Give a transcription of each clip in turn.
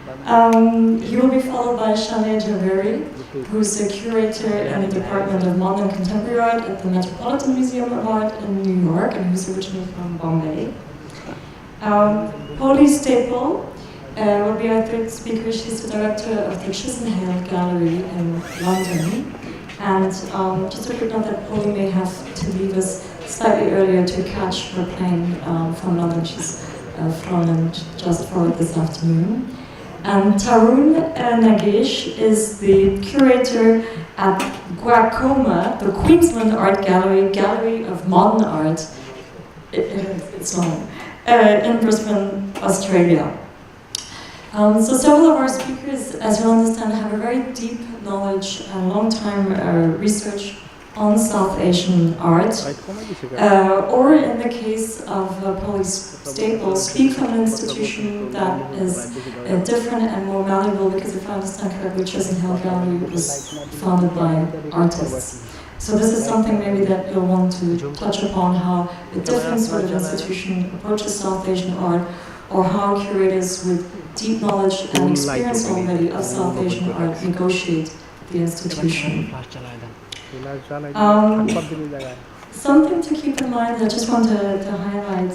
He will be followed by Shanay, Jhaveri, who's a curator in the Department of Modern and Contemporary Art at the Metropolitan Museum of Art in New York, and who's originally from Bombay. Polly Staple will be our third speaker. She's the director of the Chisenhale Gallery in London. And just a quick note that Polly may have to leave us slightly earlier to catch her plane from London. She's flown in just for this afternoon. And Tarun Nagesh is the curator at QAGOMA, the Queensland Art Gallery, Gallery of Modern Art, it's long, in Brisbane, Australia. So several of our speakers, as you'll understand, have a very deep knowledge and long-time research on South Asian art, or in the case of Polly Staple, speak from an institution that is different and more malleable, because if I understand correctly, Chisenhale Gallery was founded by artists. So this is something maybe that you'll want to touch upon, how a different sort of institution approaches South Asian art, or how curators with deep knowledge and experience already of South Asian art negotiate the institution. Something to keep in mind, I just want to highlight,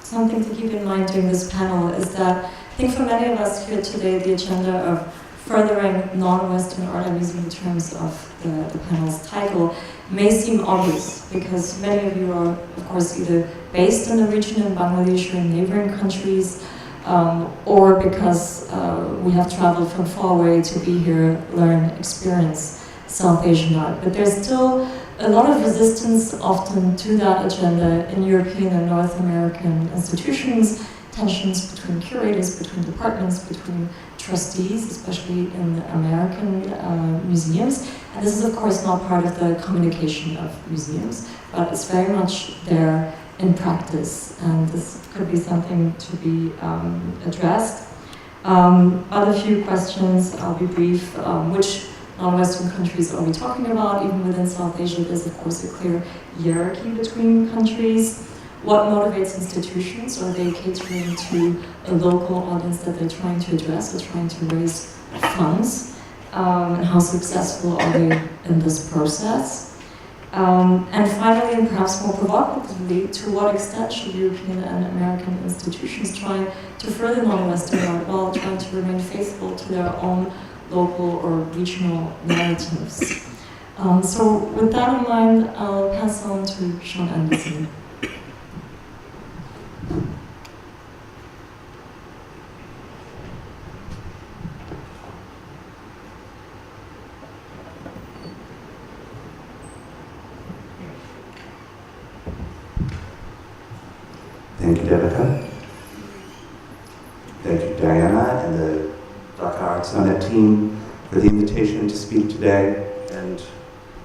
something to keep in mind during this panel is that I think for many of us here today, the agenda of furthering non-Western art, I'm using in terms of the panel's title, may seem obvious, because many of you are, of course, either based in the region in Bangladesh or in neighboring countries, or because we have traveled from far away to be here, learn, experience South Asian art. But there's still a lot of resistance often to that agenda in European and North American institutions, tensions between curators, between departments, between trustees, especially in American museums. And this is, of course, not part of the communication of museums, but it's very much there in practice, and this could be something to be addressed. Other few questions, I'll be brief. Which non-Western countries are we talking about? Even within South Asia, there's of course a clear hierarchy between countries. What motivates institutions? Are they catering to a local audience that they're trying to address or trying to raise funds? And how successful are they in this process? And finally, and perhaps more provocatively, to what extent should European and American institutions try to further non-Western art while trying to remain faithful to their own local or regional narratives? So with that in mind, I'll pass on to Sean Anderson. Thank you, Devika. Thank you, Diana, and the Dhaka Art Summit team for the invitation to speak today, and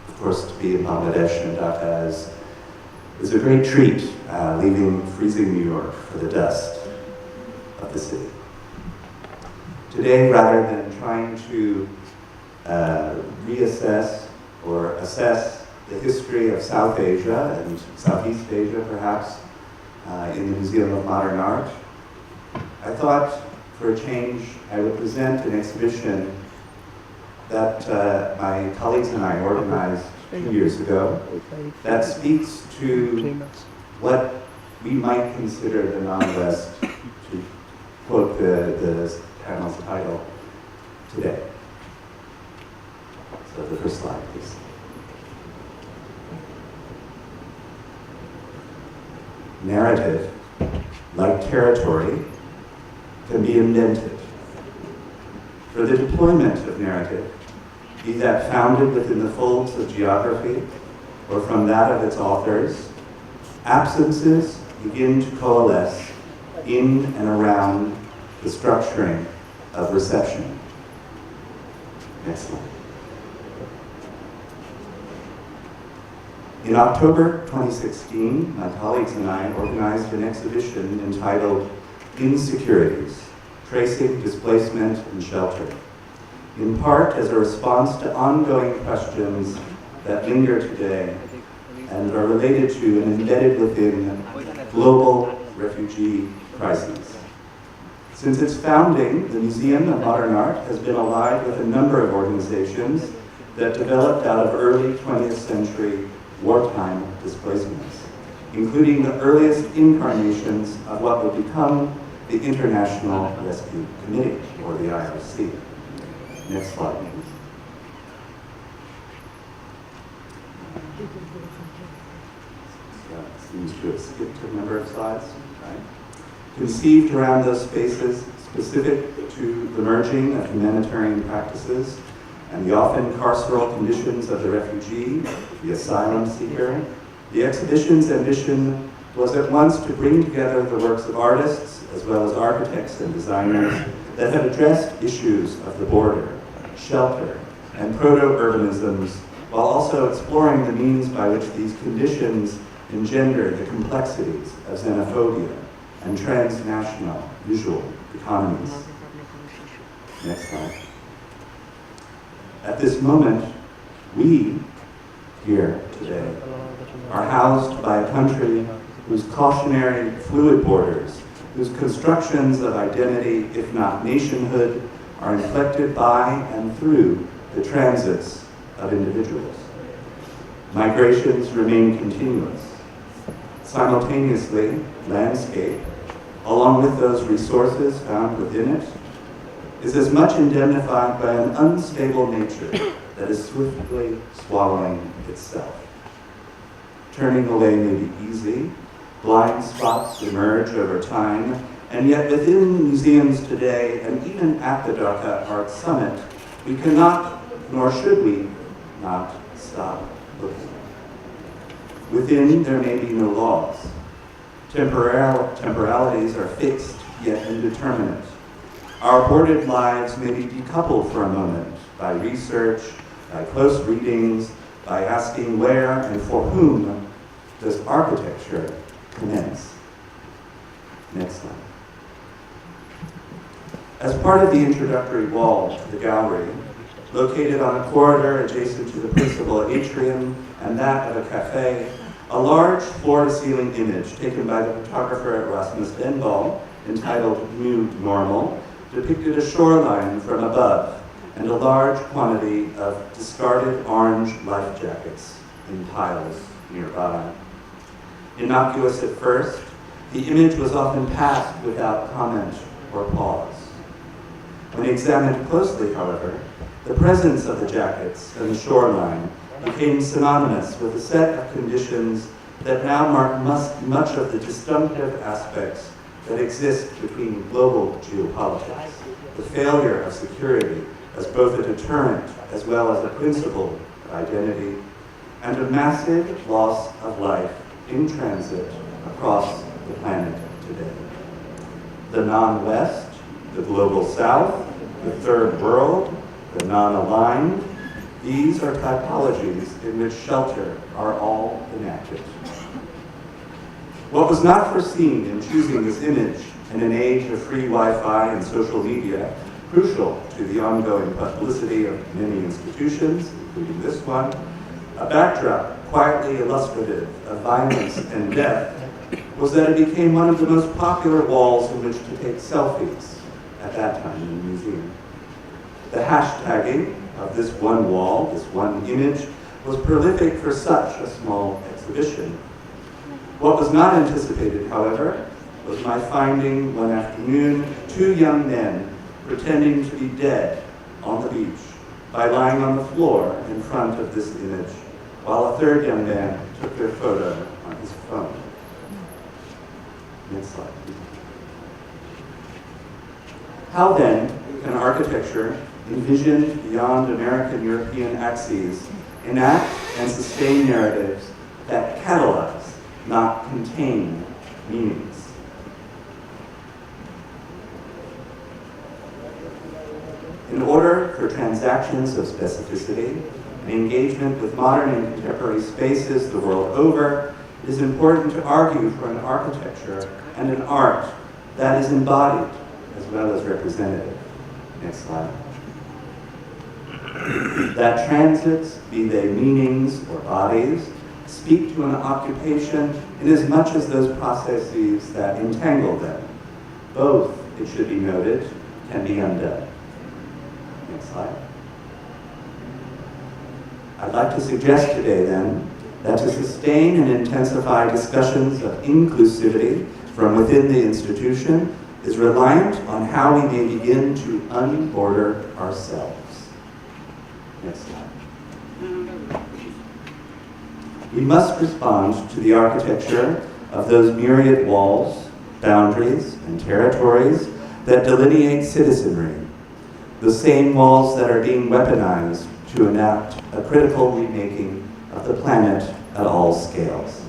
of course to be in Bangladesh and Dhaka is a great treat, leaving freezing New York for the dust of the city. Today, rather than trying to reassess or assess the history of South Asia and Southeast Asia, perhaps, in the Museum of Modern Art, I thought, for a change, I would present an exhibition that my colleagues and I organized 2 years ago that speaks to what we might consider the non-West, to quote the panel's title today. So the first slide, please. Narrative, like territory, can be invented. For the deployment of narrative, be that founded within the folds of geography or from that of its authors, absences begin to coalesce in and around the structuring of reception. Next slide. In October 2016, my colleagues and I organized an exhibition entitled Insecurities, Tracing Displacement and Shelter, in part as a response to ongoing questions that linger today and are related to and embedded within global refugee crises. Since its founding, the Museum of Modern Art has been allied with a number of organizations that developed out of early 20th century wartime displacements, including the earliest incarnations of what would become the International Rescue Committee, or the IRC. Next slide, please. Seems to have skipped a number of slides, right? Conceived around those spaces specific to the merging of humanitarian practices and the often carceral conditions of the refugee, the asylum seeker, the exhibition's ambition was at once to bring together the works of artists as well as architects and designers that had addressed issues of the border, shelter, and proto-urbanisms, while also exploring the means by which these conditions engender the complexities of xenophobia and transnational visual economies. Next slide. At this moment, we, here today, are housed by a country whose cautionary fluid borders, whose constructions of identity, if not nationhood, are inflected by and through the transits of individuals. Migrations remain continuous. Simultaneously, landscape, along with those resources found within it, is as much indemnified by an unstable nature that is swiftly swallowing itself. Turning away may be easy, blind spots emerge over time, and yet within museums today, and even at the Dhaka Art Summit, we cannot, nor should we, not stop looking. Within, there may be no laws. Temporalities are fixed, yet indeterminate. Our boarded lives may be decoupled for a moment by research, by close readings, by asking where and for whom does architecture commence. Next slide. As part of the introductory wall to the gallery, located on a corridor adjacent to the principal atrium and that of a cafe, a large floor-to-ceiling image taken by the photographer Rasmus Denball, entitled New Normal, depicted a shoreline from above and a large quantity of discarded orange life jackets in piles nearby. Innocuous at first, the image was often passed without comment or pause. When examined closely, however, the presence of the jackets and the shoreline became synonymous with a set of conditions that now mark much of the disjunctive aspects that exist between global geopolitics, the failure of security as both a deterrent as well as a principle of identity, and a massive loss of life in transit across the planet today. The non-West, the global South, the third world, the non-aligned, these are typologies in which shelter are all enacted. What was not foreseen in choosing this image in an age of free Wi-Fi and social media, crucial to the ongoing publicity of many institutions, including this one, a backdrop quietly illustrative of violence and death, was that it became one of the most popular walls in which to take selfies at that time in the museum. The hashtagging of this one wall, this one image, was prolific for such a small exhibition. What was not anticipated, however, was my finding one afternoon 2 young men pretending to be dead on the beach by lying on the floor in front of this image, while a third young man took their photo on his phone. Next slide, please. How then can architecture, envisioned beyond American-European axes, enact and sustain narratives that catalyze, not contain, meanings? In order for transactions of specificity and engagement with modern and contemporary spaces the world over, it is important to argue for an architecture and an art that is embodied as well as representative. Next slide. That transits, be they meanings or bodies, speak to an occupation inasmuch as those processes that entangle them, both it should be noted, can be undone. Next slide. I'd like to suggest today then that to sustain and intensify discussions of inclusivity from within the institution is reliant on how we may begin to unborder ourselves. Next slide. We must respond to the architecture of those myriad walls, boundaries, and territories that delineate citizenry, the same walls that are being weaponized to enact a critical remaking of the planet at all scales.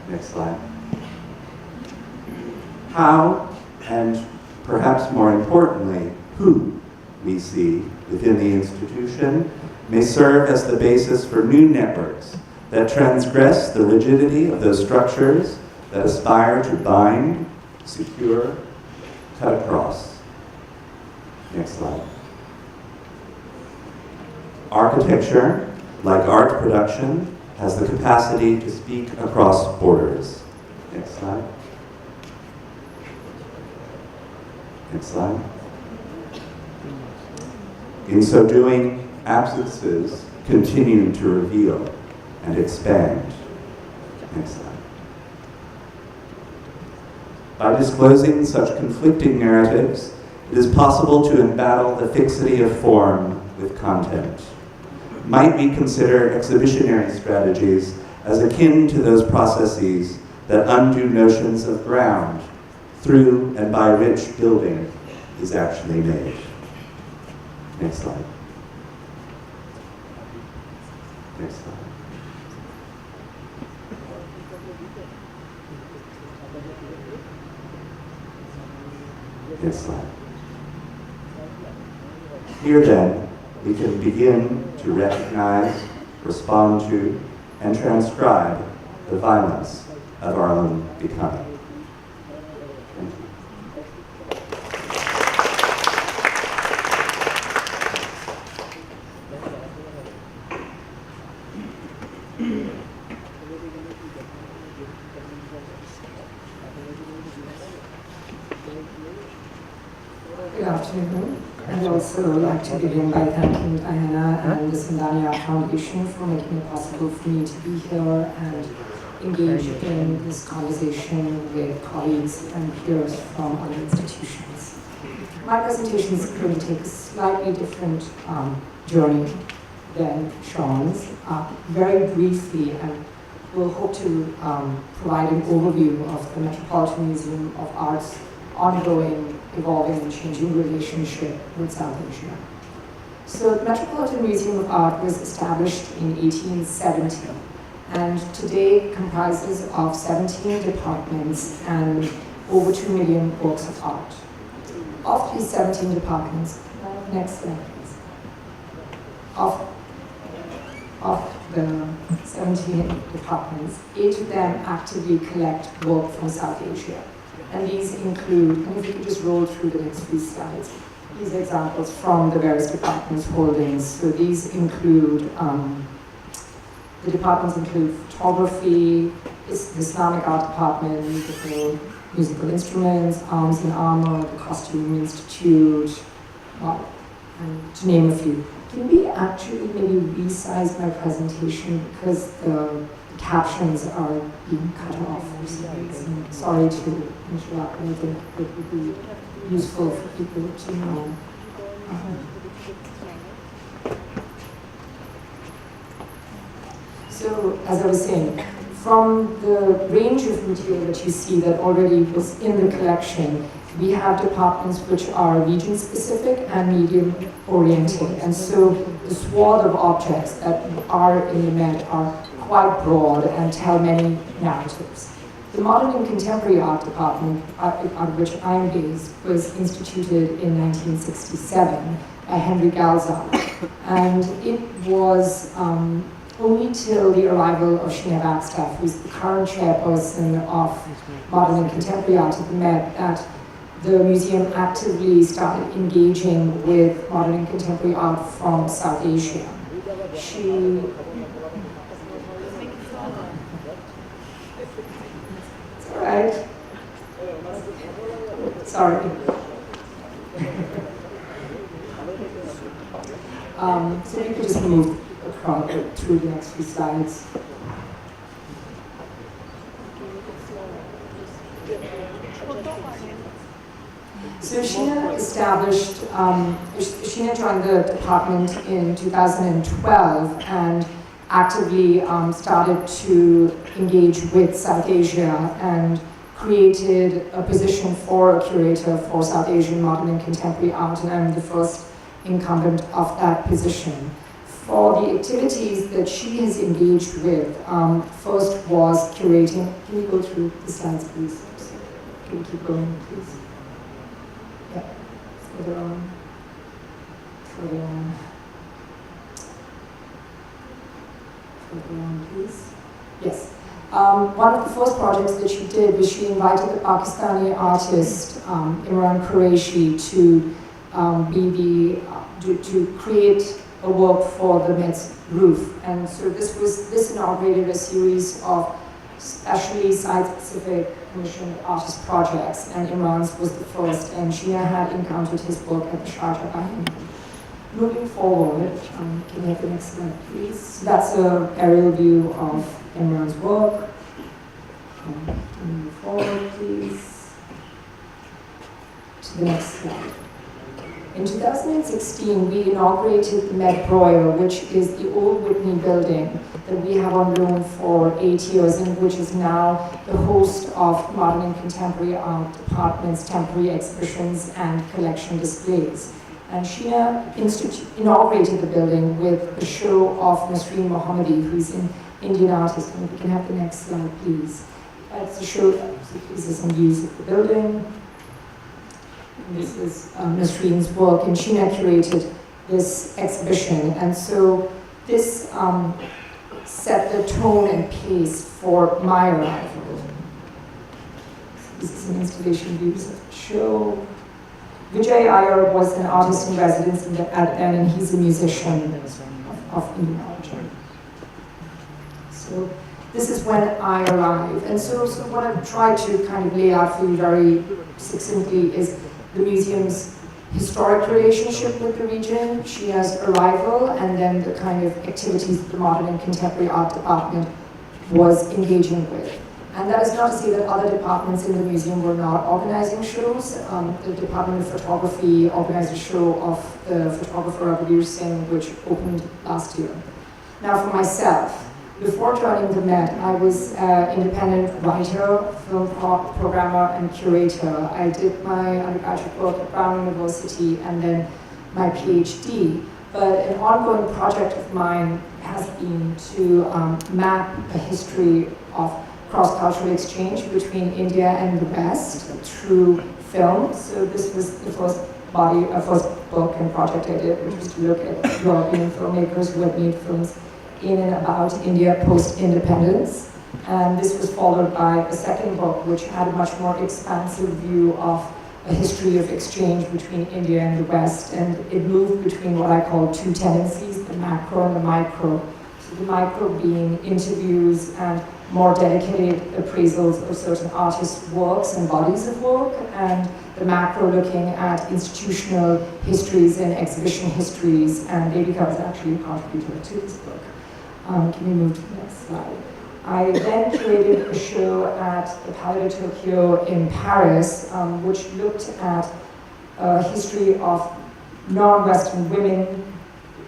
Next slide. How, and perhaps more importantly, who we see within the institution may serve as the basis for new networks that transgress the rigidity of those structures that aspire to bind, secure, cut across. Next slide. Architecture, like art production, has the capacity to speak across borders. Next slide. Next slide. In so doing, absences continue to reveal and expand. Next slide. By disclosing such conflicting narratives, it is possible to embattle the fixity of form with content. Might we consider exhibitionary strategies as akin to those processes that undo notions of ground through and by which building is actually made? Next slide. Next slide. Next slide. Here then, we can begin to recognize, respond to, and transcribe the violence of our own becoming. Thank you. Good afternoon. I'd also like to begin by thanking Diana and the Sindhania Foundation for making it possible for me to be here and engage in this conversation with colleagues and peers from other institutions. My presentation is going to take a slightly different journey than Sean's. Very briefly, and we'll hope to provide an overview of the Metropolitan Museum of Art's ongoing, evolving, and changing relationship with South Asia. So the Metropolitan Museum of Art was established in 1870 and today comprises of 17 departments and over 2 million works of art. Of these 17 departments, next slide please. Of the 17 departments, 8 of them actively collect work from South Asia. And these include, and if you could just roll through the next few slides, these are examples from the various departments' holdings. So these include, the departments include photography, the Islamic art department, musical instruments, arms and armor, the Costume Institute, well, and to name a few. Can we actually maybe resize my presentation because the captions are being cut off? Sorry to interrupt, I think it would be useful for people to know. So, as I was saying, from the range of material that you see that already was in the collection, we have departments which are region-specific and medium-oriented. And so the swath of objects that are in the Met are quite broad and tell many narratives. The Modern and Contemporary Art Department, out of which I am based, was instituted in 1967 by Henry Galzar. And it was only till the arrival of Shanay, who's the current chairperson of Modern and Contemporary Art at the Met, that the museum actively started engaging with modern and contemporary art from South Asia. It's all right. Sorry. So you could just move across through the next few slides. So Sheena established, Sheena joined the department in 2012 and actively started to engage with South Asia and created a position for a curator for South Asian modern and contemporary art, and I'm the first incumbent of that position. For the activities that she has engaged with, first was curating. Can you go through the slides, please? Can you keep going, please? Yeah, further on. Further on. Further on, please. Yes. One of the first projects that she did was she invited the Pakistani artist Imran Qureshi to create a work for the Met's roof. And so this inaugurated a series of specially site-specific commissioned artist projects, and Imran's was the first, and Sheena had encountered his work at the Sharjah Biennial. Moving forward, can we have the next slide, please? So that's an aerial view of Imran's work. Move forward, please. To the next slide. In 2016, we inaugurated the Met Royal, which is the old Whitney building that we have on loan for 8 years, and which is now the host of modern and contemporary art departments, temporary exhibitions, and collection displays. And Sheena inaugurated the building with a show of Nasreen Mohammadi, who's an Indian artist. And we can have the next slide, please. It's a show, these are some views of the building. And this is Nasreen's work, and Sheena curated this exhibition. And so this set the tone and pace for my arrival. So this is some installation views of the show. Vijay Iyer was an artist in residence and he's a musician of Indian origin. So this is when I arrived. And so what I've tried to kind of lay out for you very succinctly is the museum's historic relationship with the region, Sheena's arrival, and then the kind of activities the modern and contemporary art department was engaging with. And that is not to say that other departments in the museum were not organizing shows. The Department of Photography organized a show of the photographer Vijay Singh, which opened last year. Now for myself, before joining the Met, I was an independent writer, film programmer, and curator. I did my undergraduate work at Brown University and then my PhD. But an ongoing project of mine has been to map a history of cross-cultural exchange between India and the West through film. So this was the first book and project I did, which was to look at European filmmakers who had made films in and about India post-independence. And this was followed by a second book, which had a much more expansive view of a history of exchange between India and the West. And it moved between what I call two tendencies, the macro and the micro. So the micro being interviews and more dedicated appraisals of certain artists' works and bodies of work, and the macro looking at institutional histories and exhibition histories, and Devika was actually a contributor to this book. Can we move to the next slide? I then curated a show at the Palais de Tokyo in Paris, which looked at a history of non-Western women.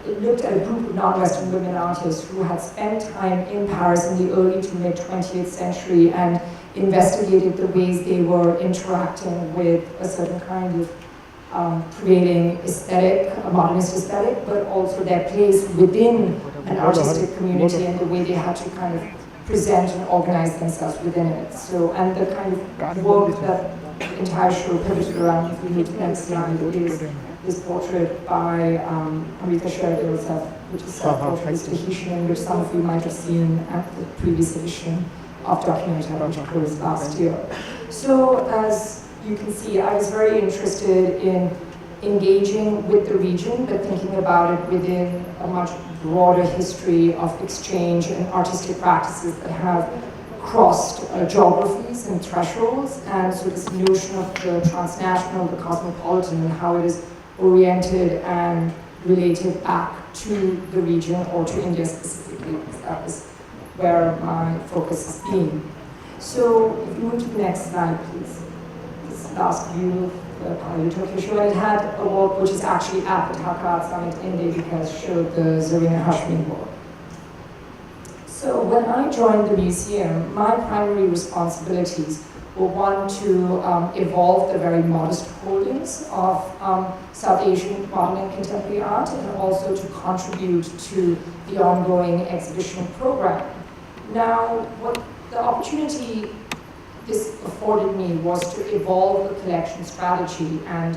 It looked at a group of non-Western women artists who had spent time in Paris in the early to mid-20th century and investigated the ways they were interacting with a certain kind of prevailing aesthetic, a modernist aesthetic, but also their place within an artistic community and the way they had to kind of present and organize themselves within it. So, and the kind of work that the entire show pivoted around, if we move to the next slide, is this portrait by Amrita Shergill, which is self-portrait Tahitian, which some of you might have seen at the previous edition of Documenta, which closed last year. So as you can see, I was very interested in engaging with the region, but thinking about it within a much broader history of exchange and artistic practices that have crossed geographies and thresholds, and so this notion of the transnational, the cosmopolitan, and how it is oriented and related back to the region or to India specifically, because that was where my focus has been. So if you move to the next slide, please. This last view of the Turkish show, and it had a walk which is actually at the Dhaka summit in Devika, showed the Zarina Hashmi walk. So when I joined the museum, my primary responsibilities were one, to evolve the very modest holdings of South Asian modern and contemporary art, and also to contribute to the ongoing exhibition program. Now, what the opportunity this afforded me was to evolve the collection strategy and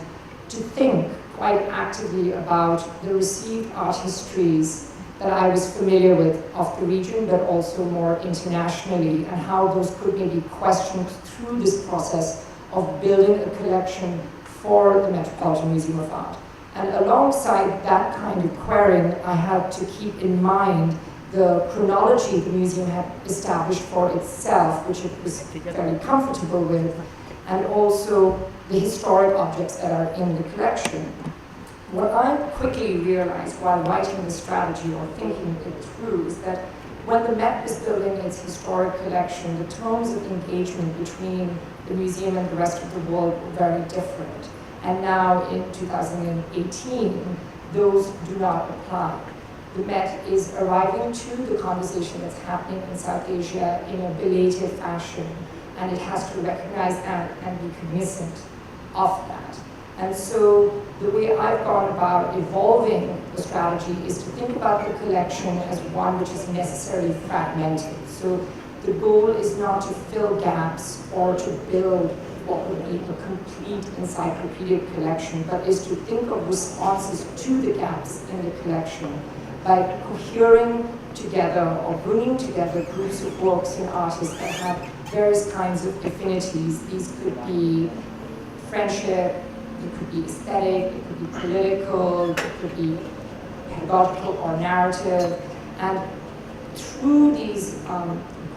to think quite actively about the received art histories that I was familiar with of the region, but also more internationally, and how those could maybe questioned through this process of building a collection for the Metropolitan Museum of Art. And alongside that kind of querying, I had to keep in mind the chronology the museum had established for itself, which it was very comfortable with, and also the historic objects that are in the collection. What I quickly realized while writing the strategy or thinking it through is that when the Met was building its historic collection, the terms of engagement between the museum and the rest of the world were very different. And now in 2018, those do not apply. The Met is arriving to the conversation that's happening in South Asia in a belated fashion, and it has to recognize that and be cognizant of that. And so the way I've gone about evolving the strategy is to think about the collection as one which is necessarily fragmented. So the goal is not to fill gaps or to build what would be a complete encyclopedic collection, but is to think of responses to the gaps in the collection by cohering together or bringing together groups of works and artists that have various kinds of affinities. These could be friendship, it could be aesthetic, it could be political, it could be pedagogical or narrative. And through these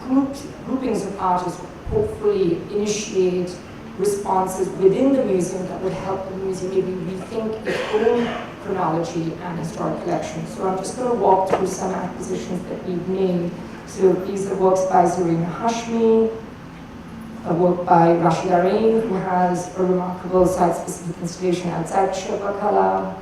groupings of artists, hopefully initiate responses within the museum that would help the museum maybe rethink its own chronology and historic collection. So I'm just going to walk through some acquisitions that we've made. So these are works by Zarina Hashmi, a work by Rashida Rain, who has a remarkable site-specific installation outside Shilpakala,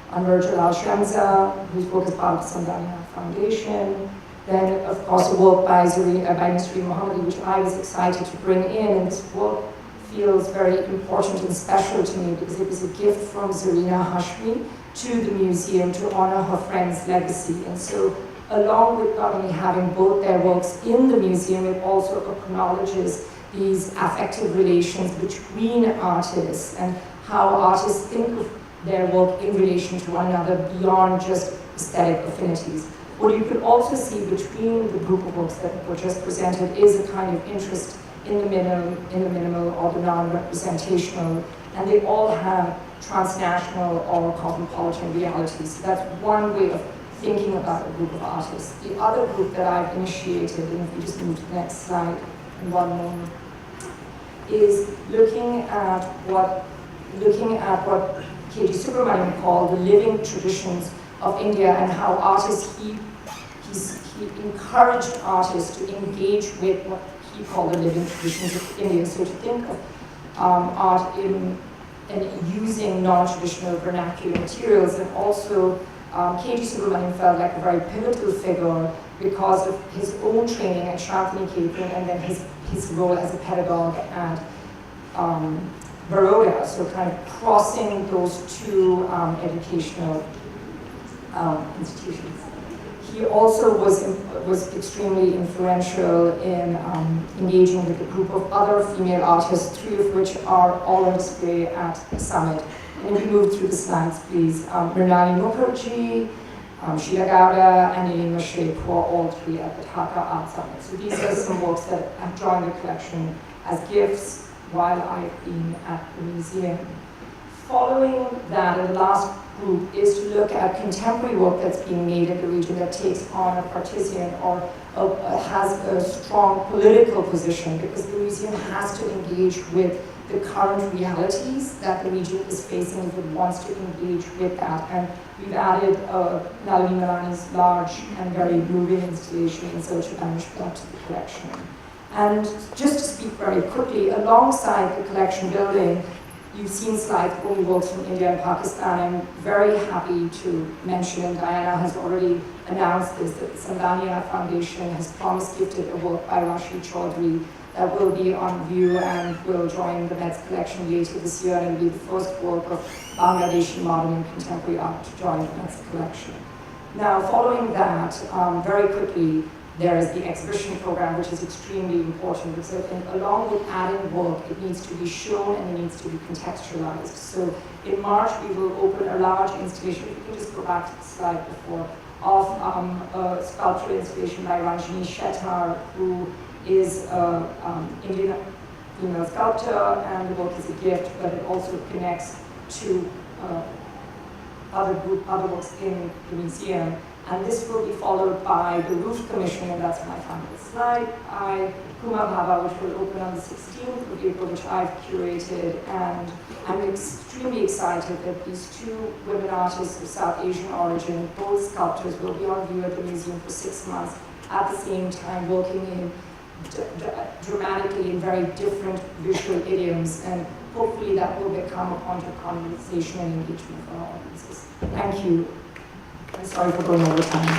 Anwar Jalal Shamsa, whose work is part of the Sandhya Foundation. Then, of course, a work by Nasreen Mohammadi, which I was excited to bring in, and this work feels very important and special to me because it was a gift from Zarina Hashmi to the museum to honor her friend's legacy. And so, along with not only having both their works in the museum, it also acknowledges these affective relations between artists and how artists think of their work in relation to one another beyond just aesthetic affinities. What you could also see between the group of works that were just presented is a kind of interest in the minimal or the non-representational, and they all have transnational or cosmopolitan realities. So that's one way of thinking about a group of artists. The other group that I've initiated, and if you just move to the next slide in one moment, is looking at what K.G. Subramanian called the living traditions of India, and how artists, he encouraged artists to engage with what he called the living traditions of India. So to think of art and using non-traditional vernacular materials, and also K.G. Subramanian felt like a very pivotal figure because of his own training at Shantiniketan and then his role as a pedagogue at Baroda, so kind of crossing those two educational institutions. He also was extremely influential in engaging with a group of other female artists, three of which are all on display at the summit. And if you move through the slides, please. Mrinali Mukherjee, Sheila Gowda, and Nilima Sheikh, who are all three at the Dhaka Art Summit. So these are some works that have joined the collection as gifts while I've been at the museum. following that, and the last group is to look at contemporary work that's being made in the region that takes on a partisan or has a strong political position, because the museum has to engage with the current realities that the region is facing if it wants to engage with that. And we've added Nalini Malani's large and very moving installation In Search of Vanished Blood to the collection. And just to speak very quickly, alongside the collection building, you've seen slides only works from India and Pakistan. I'm very happy to mention, and Diana has already announced this, that the Sandhya Foundation has promised gifted a work by Rashid Chaudhry that will be on view and will join the Met's collection later this year, and will be the first work of Bangladeshi modern and contemporary art to join the Met's collection. Now, following that, very quickly, there is the exhibition program, which is extremely important, because I think along with adding work, it needs to be shown and it needs to be contextualized. So in March, we will open a large installation, if you can just go back to the slide before, of a sculptural installation by Ranjini Shettar, who is an Indian female sculptor, and the work is a gift, but it also connects to other works in the museum. And this will be followed by the roof commission, and that's my final slide. Kuma Bhava, which will open on the 16th of April, which I've curated, and I'm extremely excited that these two women artists of South Asian origin, both sculptors, will be on view at the museum for 6 months, at the same time working in dramatically in very different visual idioms, and hopefully that will become a point of conversation and engagement for our audiences. Thank you. I'm sorry for going over time.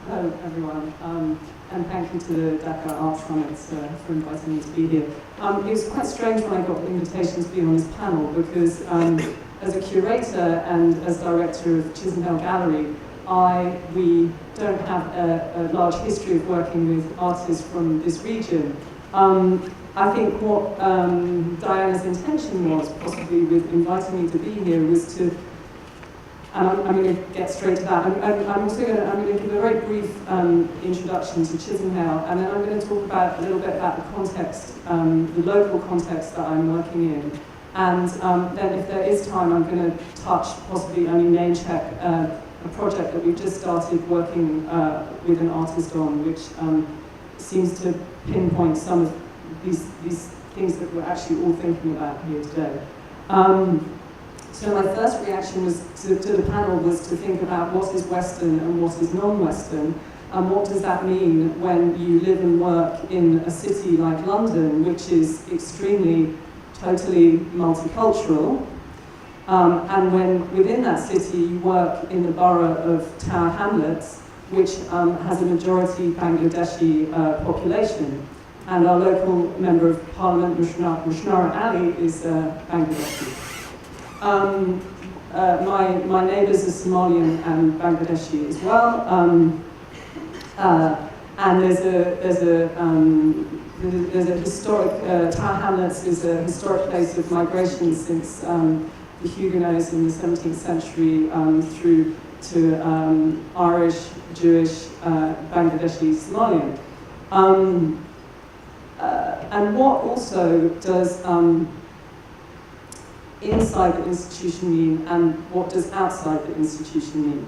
Hello, everyone, and thank you to the Dhaka Art Summit for inviting me to be here. It was quite strange when I got the invitation to be on this panel, because as a curator and as director of Chisenhale Gallery, we don't have a large history of working with artists from this region. I think what Diana's intention was, possibly with inviting me to be here, was to, and I'm going to get straight to that. I'm going to give a very brief introduction to Chisenhale, and then I'm going to talk about a little bit about the context, the local context that I'm working in. And then if there is time, I'm going to touch, possibly only name check, a project that we've just started working with an artist on, which seems to pinpoint some of these things that we're actually all thinking about here today. So my first reaction was to the panel was to think about what is Western and what is non-Western, and what does that mean when you live and work in a city like London, which is extremely, totally multicultural, and when within that city you work in the borough of Tower Hamlets, which has a majority Bangladeshi population. And our local member of parliament, Mushnara Ali, is Bangladeshi. My neighbours are Somalian and Bangladeshi as well. And there's a historic, Tower Hamlets is a historic place of migration since the Huguenots in the 17th century through to Irish, Jewish, Bangladeshi, Somalian. And what also does inside the institution mean, and what does outside the institution mean?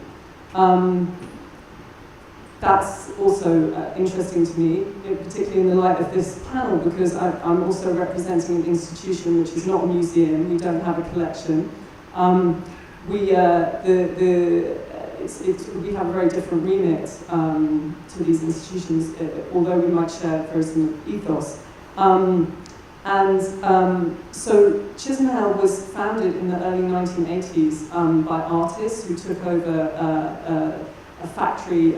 That's also interesting to me, particularly in the light of this panel, because I'm also representing an institution which is not a museum. We don't have a collection. We have a very different remit to these institutions, although we might share very similar ethos. So Chisenhale was founded in the early 1980s by artists who took over a factory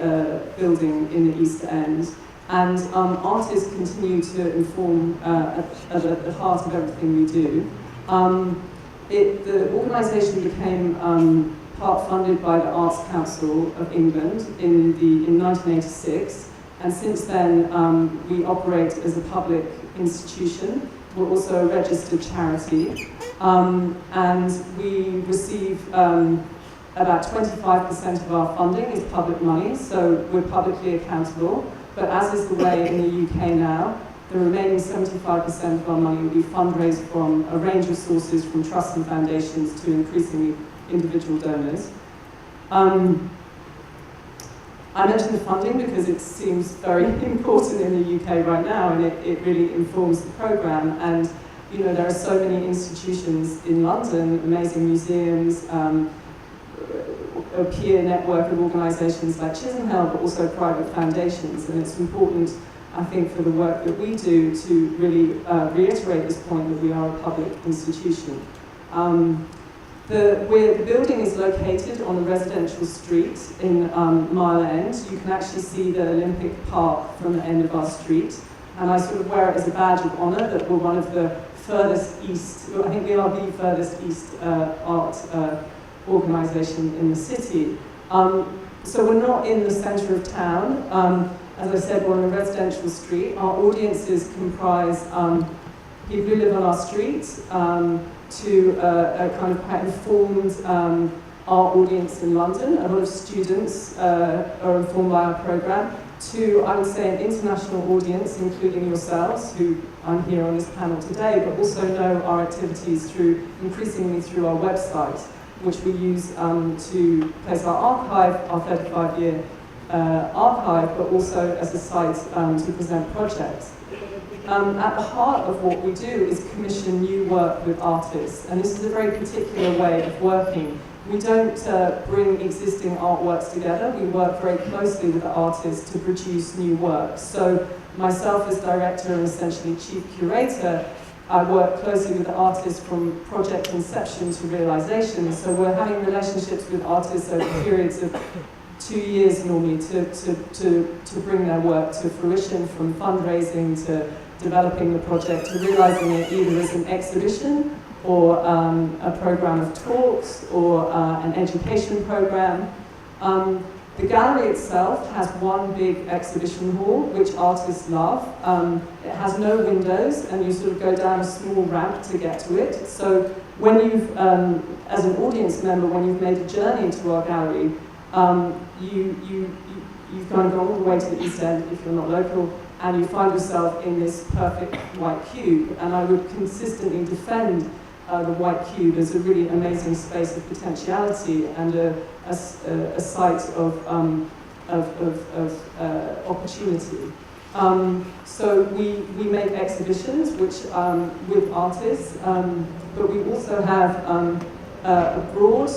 building in the East End. And artists continue to inform at the heart of everything we do. The organisation became part funded by the Arts Council of England in 1986, and since then we operate as a public institution. We're also a registered charity, and we receive about 25% of our funding is public money, so we're publicly accountable. but as is the way in the UK now, the remaining 75% of our money will be fundraised from a range of sources, from trusts and foundations to increasingly individual donors. I mentioned the funding because it seems very important in the UK right now, and it really informs the programme. And you know, there are so many institutions in London, amazing museums, a peer network of organisations like Chisenhale, but also private foundations. And it's important, I think, for the work that we do to really reiterate this point that we are a public institution. The building is located on a residential street in Mile End. You can actually see the Olympic Park from the end of our street. And I sort of wear it as a badge of honour that we're one of the furthest east, I think we are the furthest east art organisation in the city. So we're not in the centre of town. As I said, we're on a residential street. Our audiences comprise people who live on our street, to a kind of quite informed art audience in London. A lot of students are informed by our programme, to, I would say, an international audience, including yourselves, who I'm here on this panel today, but also know our activities increasingly through our website, which we use to place our archive, our 35-year archive, but also as a site to present projects. At the heart of what we do is commission new work with artists, and this is a very particular way of working. We don't bring existing artworks together, we work very closely with the artists to produce new work. So myself as director and essentially chief curator, I work closely with the artists from project inception to realization. So we're having relationships with artists over periods of 2 years normally to bring their work to fruition, from fundraising to developing the project to realizing it either as an exhibition or a program of talks or an education program. The gallery itself has one big exhibition hall, which artists love. It has no windows, and you sort of go down a small ramp to get to it. So when you've, as an audience member, when you've made a journey to our gallery, you've kind of gone all the way to the East End if you're not local, and you find yourself in this perfect white cube. And I would consistently defend the white cube as a really amazing space of potentiality and a site of opportunity. So we make exhibitions which with artists, but we also have a broad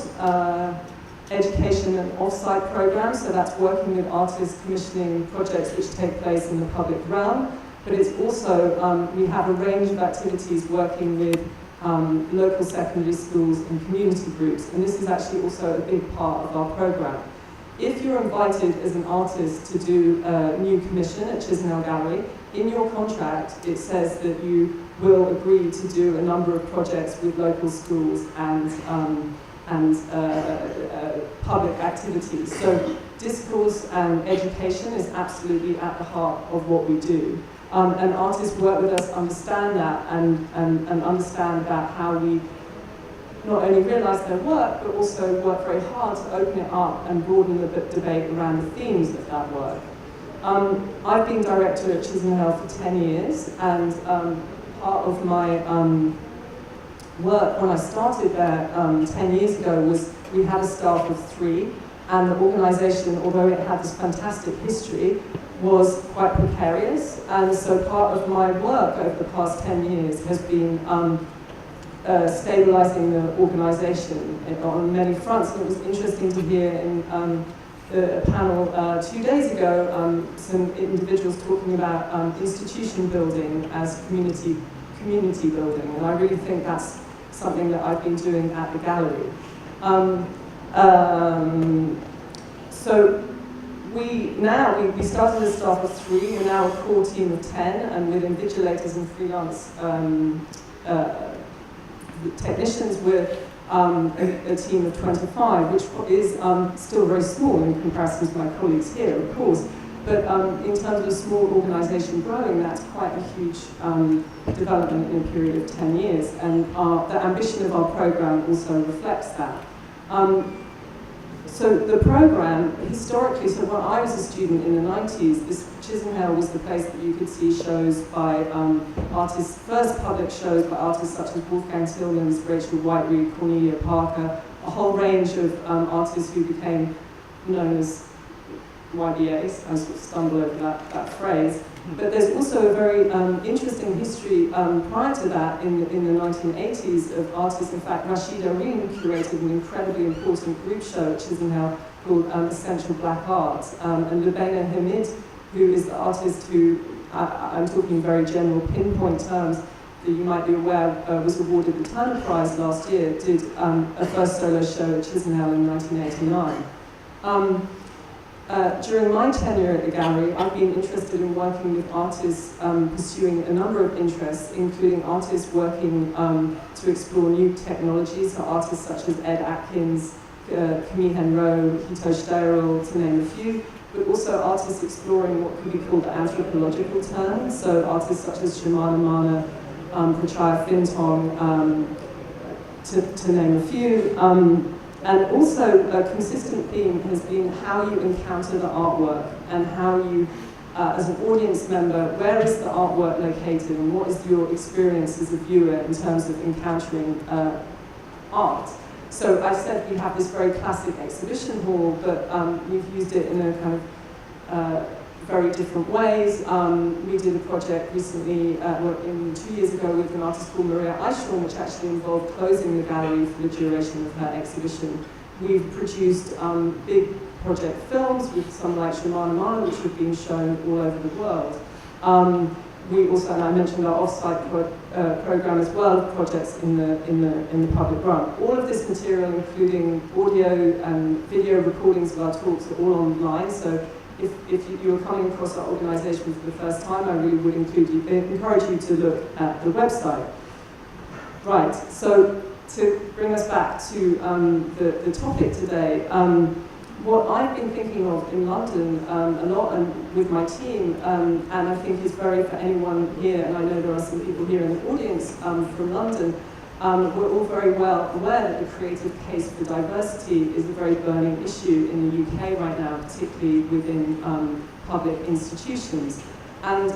education and off-site program, so that's working with artists commissioning projects which take place in the public realm, but it's also, we have a range of activities working with local secondary schools and community groups, and this is actually also a big part of our program. If you're invited as an artist to do a new commission at Chisenhale Gallery, in your contract it says that you will agree to do a number of projects with local schools and public activities. So discourse and education is absolutely at the heart of what we do. And artists work with us, understand that, and understand about how we not only realise their work, but also work very hard to open it up and broaden the debate around the themes of that work. I've been director at Chisenhale for 10 years, and part of my work when I started there 10 years ago was we had a staff of 3, and the organisation, although it had this fantastic history, was quite precarious. And so part of my work over the past 10 years has been stabilising the organisation on many fronts. And it was interesting to hear in a panel 2 days ago some individuals talking about institution building as community building, and I really think that's something that I've been doing at the gallery. So we started as staff of 3, we're now a core team of 10, and with invigilators and freelance technicians, we're a team of 25, which is still very small in comparison to my colleagues here, of course. But in terms of a small organisation growing, that's quite a huge development in a period of 10 years. And the ambition of our programme also reflects that. So the program, historically, so when I was a student in the 90s, Chisenhale was the place that you could see shows by artists, first public shows by artists such as Wolfgang Tillmans, Rachel Whiteread, Cornelia Parker, a whole range of artists who became known as YBAs. I sort of stumble over that phrase. But there's also a very interesting history prior to that in the 1980s of artists. In fact, Rashida Reem curated an incredibly important group show at Chisenhale called Essential Black Art. And Lubena Hamid, who is the artist who, I'm talking in very general pinpoint terms, that you might be aware was awarded the Turner Prize last year, did a first solo show at Chisenhale in 1989. During my tenure at the gallery, I've been interested in working with artists pursuing a number of interests, including artists working to explore new technologies, so artists such as Ed Atkins, Camille Henro, Hito Sterol, to name a few, but also artists exploring what could be called the anthropological turn, so artists such as Shamana Mana, Prachaya Fintong, to name a few. And also a consistent theme has been how you encounter the artwork and how you, as an audience member, where is the artwork located and what is your experience as a viewer in terms of encountering art. So I said we have this very classic exhibition hall, but we've used it in a kind of very different ways. We did a project recently, 2 years ago, with an artist called Maria Eichhorn, which actually involved closing the gallery for the duration of her exhibition. We've produced big project films with some like Shamana Mana, which have been shown all over the world. We also, and I mentioned our off-site program as well, of projects in the public realm. All of this material, including audio and video recordings of our talks, are all online. So if you are coming across our organisation for the first time, I really would encourage you to look at the website. Right, so to bring us back to the topic today, what I've been thinking of in London a lot and with my team, and I think is very for anyone here, and I know there are some people here in the audience from London, we're all very well aware that the creative case for diversity is a very burning issue in the UK right now, particularly within public institutions. And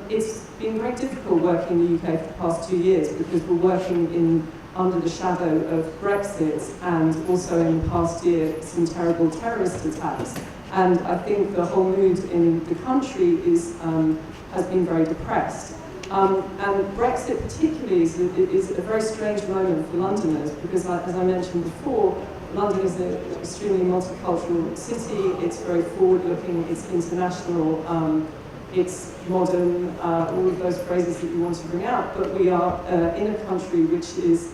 it's been very difficult working in the UK for the past 2 years because we're working under the shadow of Brexit and also in the past year some terrible terrorist attacks. And I think the whole mood in the country has been very depressed. And Brexit particularly is a very strange moment for Londoners because, as I mentioned before, London is an extremely multicultural city. It's very forward-looking, it's international, it's modern, all of those phrases that you want to bring out, but we are in a country which is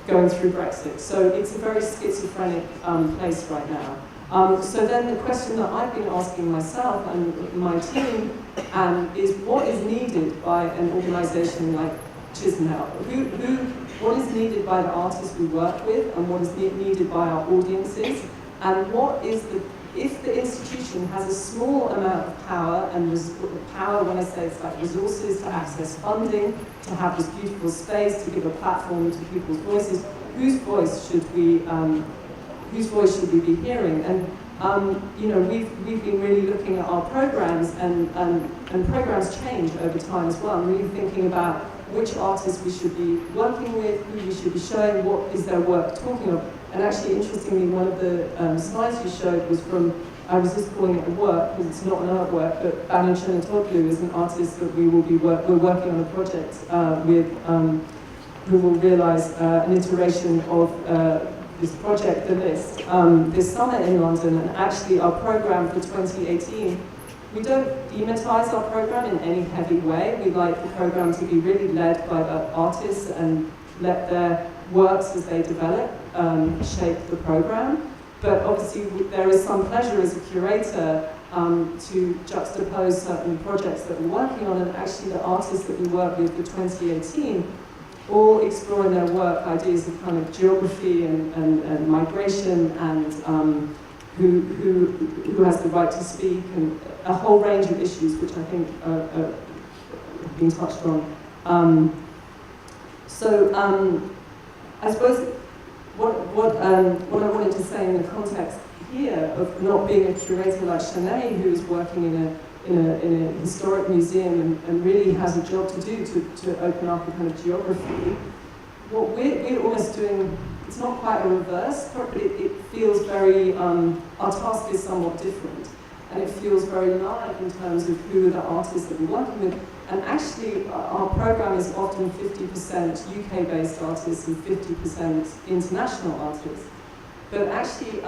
going through Brexit. So it's a very schizophrenic place right now. So then the question that I've been asking myself and my team is what is needed by an organisation like Chisenhale? What is needed by the artists we work with and what is needed by our audiences? And what is if the institution has a small amount of power, and power when I say it's like resources to access funding, to have this beautiful space, to give a platform to people's voices, whose voice should we be hearing? And we've been really looking at our programs, and programs change over time as well. And really thinking about which artists we should be working with, who we should be showing, what is their work talking of. And actually, interestingly, one of the slides you showed was from, I was just calling it a work because it's not an artwork, but Banu Chanatoglu is an artist that we're working on a project with, who will realise an iteration of this project, The List, this summer in London. And actually, our programme for 2018, we don't demonetize our programme in any heavy way. We like the programme to be really led by the artists and let their works as they develop shape the programme. But obviously there is some pleasure as a curator to juxtapose certain projects that we're working on, and actually the artists that we work with for 2018 all explore in their work ideas of kind of geography and migration and who has the right to speak, and a whole range of issues which I think have been touched on. I suppose what I wanted to say in the context here of not being a curator like Shanay, who is working in a historic museum and really has a job to do to open up a kind of geography, what we're almost doing, it's not quite a reverse, but it feels very, our task is somewhat different. And it feels very live in terms of who are the artists that we're working with. And actually, our program is often 50% UK-based artists and 50% international artists. But actually,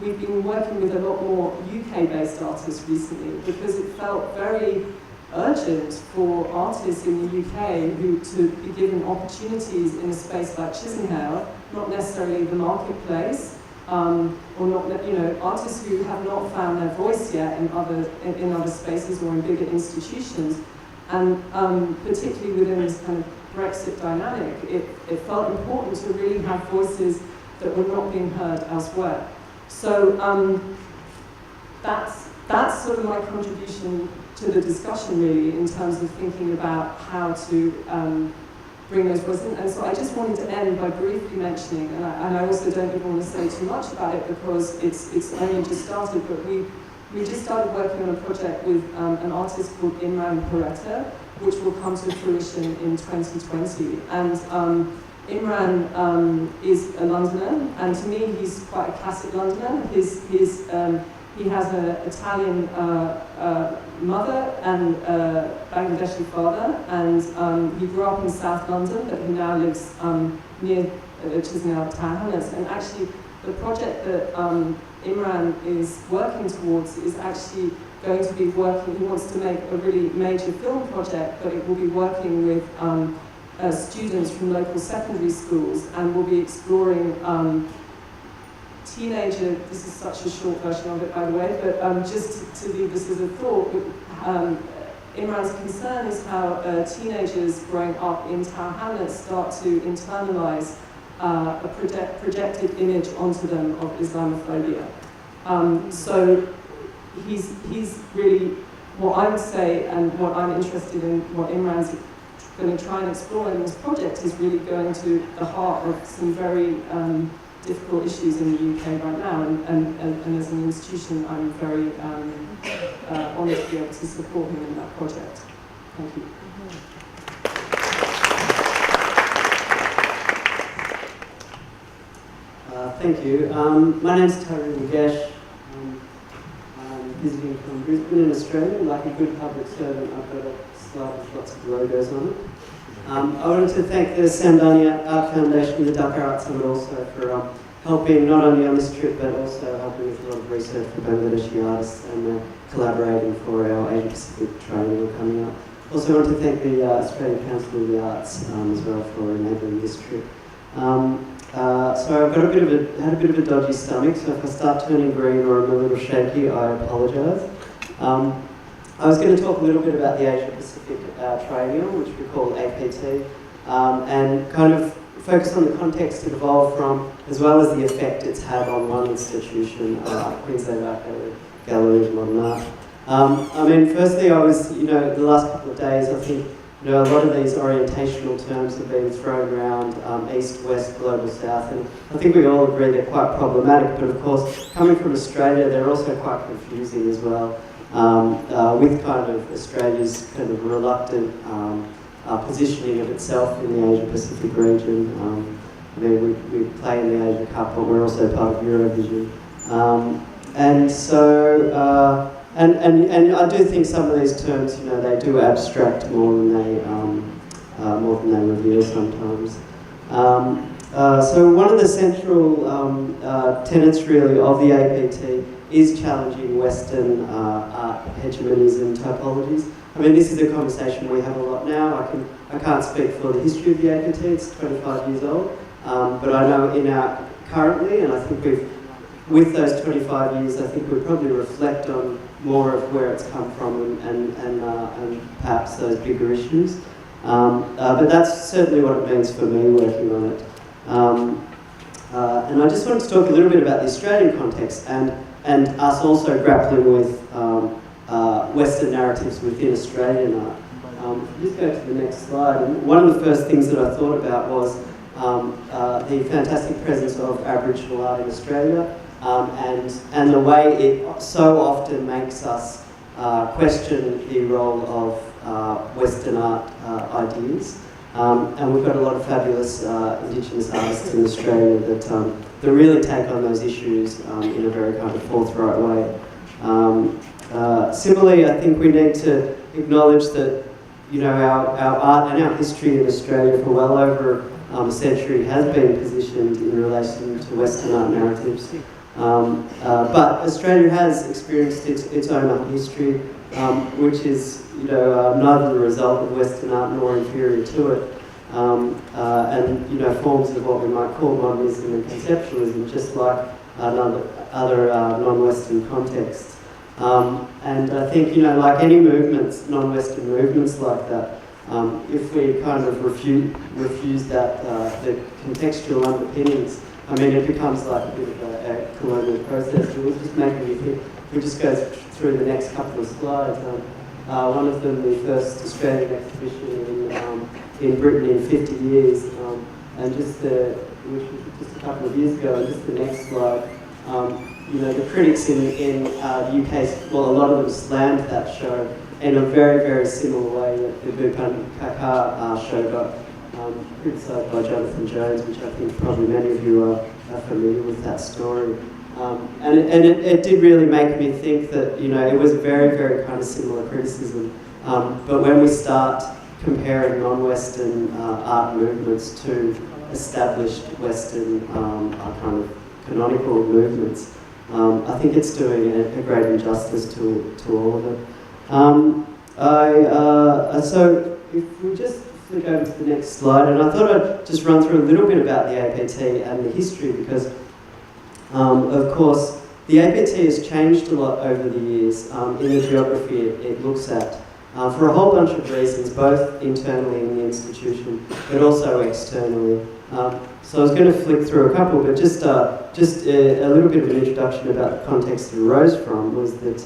we've been working with a lot more UK-based artists recently because it felt very urgent for artists in the UK to be given opportunities in a space like Chisenhale, not necessarily the marketplace, or not, artists who have not found their voice yet in other spaces or in bigger institutions, and particularly within this kind of Brexit dynamic, it felt important to really have voices that were not being heard elsewhere. So that's sort of my contribution to the discussion, really, in terms of thinking about how to bring those voices in. And so I just wanted to end by briefly mentioning, and I also don't even want to say too much about it because it's only just started, but we just started working on a project with an artist called Curator, which will come to fruition in 2020. And Imran is a Londoner, and to me he's quite a classic Londoner. He has an Italian mother and Bangladeshi father, and he grew up in South London, but he now lives near Chisenhale town. And actually, the project that Imran is working towards is actually going to be working. He wants to make a really major film project, but it will be working with students from local secondary schools, and will be exploring teenager, this is such a short version of it by the way, but just to leave this as a thought, Imran's concern is how teenagers growing up in town hamlets start to internalize a projected image onto them of Islamophobia. So he's really, what I would say and what I'm interested in, what Imran's going to try and explore in this project is really going to the heart of some very difficult issues in the UK right now, and as an institution I'm very honoured to be able to support him in that project. Thank you. Thank you. My name's Tarun, Nagesh. I'm visiting from Brisbane in Australia. Like a good public servant, I've got a slide with lots of logos on it. I wanted to thank the Samdani Art Foundation and the Dhaka Art Summit also for helping not only on this trip but also helping with a lot of research for Bangladeshi artists and collaborating for our Asia Pacific training coming up. Also want to thank the Australian Council of the Arts as well for enabling this trip. So I've got had a bit of a dodgy stomach, so if I start turning green or I'm a little shaky, I apologise. I was going to talk a little bit about the Asia Pacific Triennial, which we call APT, and kind of focus on the context it evolved from, as well as the effect it's had on one institution, Queensland Art Gallery of Modern Art. I mean, firstly, I was, the last couple of days, I think, a lot of these orientational terms have been thrown around, East, West, Global South, and I think we all agree they're quite problematic, but of course, coming from Australia, they're also quite confusing as well, with kind of Australia's kind of reluctant positioning of itself in the Asia-Pacific region. I mean, we play in the Asia Cup, but we're also part of Eurovision. And so, and I do think some of these terms, they do abstract more than they reveal sometimes. So one of the central tenets really of the APT is challenging Western art hegemonies and typologies. I mean, this is a conversation we have a lot now. I can't speak for the history of the APT, it's 25 years old, but I know currently, and I think with those 25 years, I think we probably reflect on more of where it's come from and perhaps those bigger issues. But that's certainly what it means for me working on it. And I just wanted to talk a little bit about the Australian context and us also grappling with Western narratives within Australian art. Just go to the next slide. And one of the first things that I thought about was the fantastic presence of Aboriginal art in Australia, and the way it so often makes us question the role of Western art ideas. And we've got a lot of fabulous Indigenous artists in Australia that really take on those issues in a very kind of forthright way. Similarly, I think we need to acknowledge that, you know, our art and our history in Australia for well over a century has been positioned in relation to Western art narratives. But Australia has experienced its own art history, which is, you know, neither the result of Western art nor inferior to it. And, you know, forms of what we might call modernism and conceptualism, just like other non-Western contexts. And I think, you know, like any movements, non-Western movements like that, if we kind of refuse that, the contextual underpinnings, I mean, it becomes like a bit of a colonial process. It was just making me think, if we just go through the next couple of slides, one of them, the first Australian exhibition in Britain in 50 years, and which was just a couple of years ago, and just the next slide, you know, the critics in the UK, well, a lot of them slammed that show in a very, very similar way that the Bukan show got criticised by Jonathan Jones, which I think probably many of you are familiar with that story. And it did really make me think that, you know, it was a very, very kind of similar criticism. But when we start comparing non-Western art movements to established Western kind of canonical movements, I think it's doing a great injustice to all of it. So if we just flick over to the next slide, and I thought I'd just run through a little bit about the APT and the history, because of course the APT has changed a lot over the years in the geography it looks at, for a whole bunch of reasons, both internally in the institution but also externally. So I was going to flick through a couple, but just a little bit of an introduction about the context it arose from was that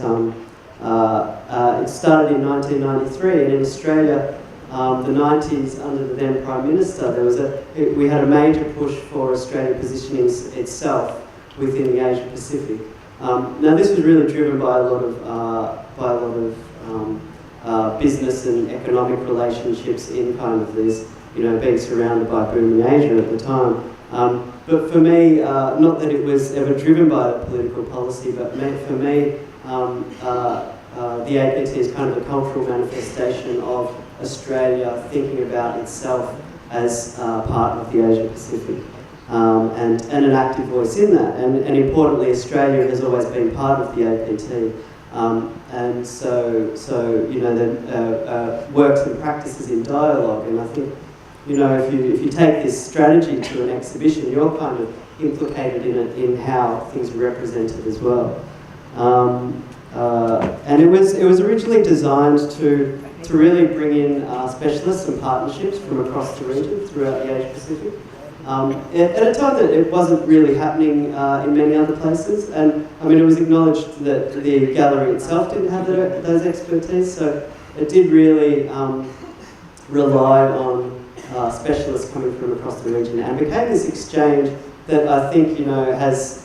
it started in 1993, and in Australia, the 90s, under the then Prime Minister, we had a major push for Australia positioning itself within the Asia Pacific. Now, this was really driven by a lot of business and economic relationships in kind of these, you know, being surrounded by booming Asia at the time. But for me, not that it was ever driven by a political policy, but for me, the APT is kind of a cultural manifestation of Australia thinking about itself as part of the Asia Pacific, and an active voice in that. And importantly, Australia has always been part of the APT. And so you know, the works and practices in dialogue. And I think, you know, if you take this strategy to an exhibition, you're kind of implicated in it, in how things are represented as well. And it was originally designed to really bring in specialists and partnerships from across the region throughout the Asia Pacific. At a time that it wasn't really happening in many other places, and I mean, it was acknowledged that the gallery itself didn't have those expertise, so it did really rely on specialists coming from across the region, and became this exchange that I think, you know, has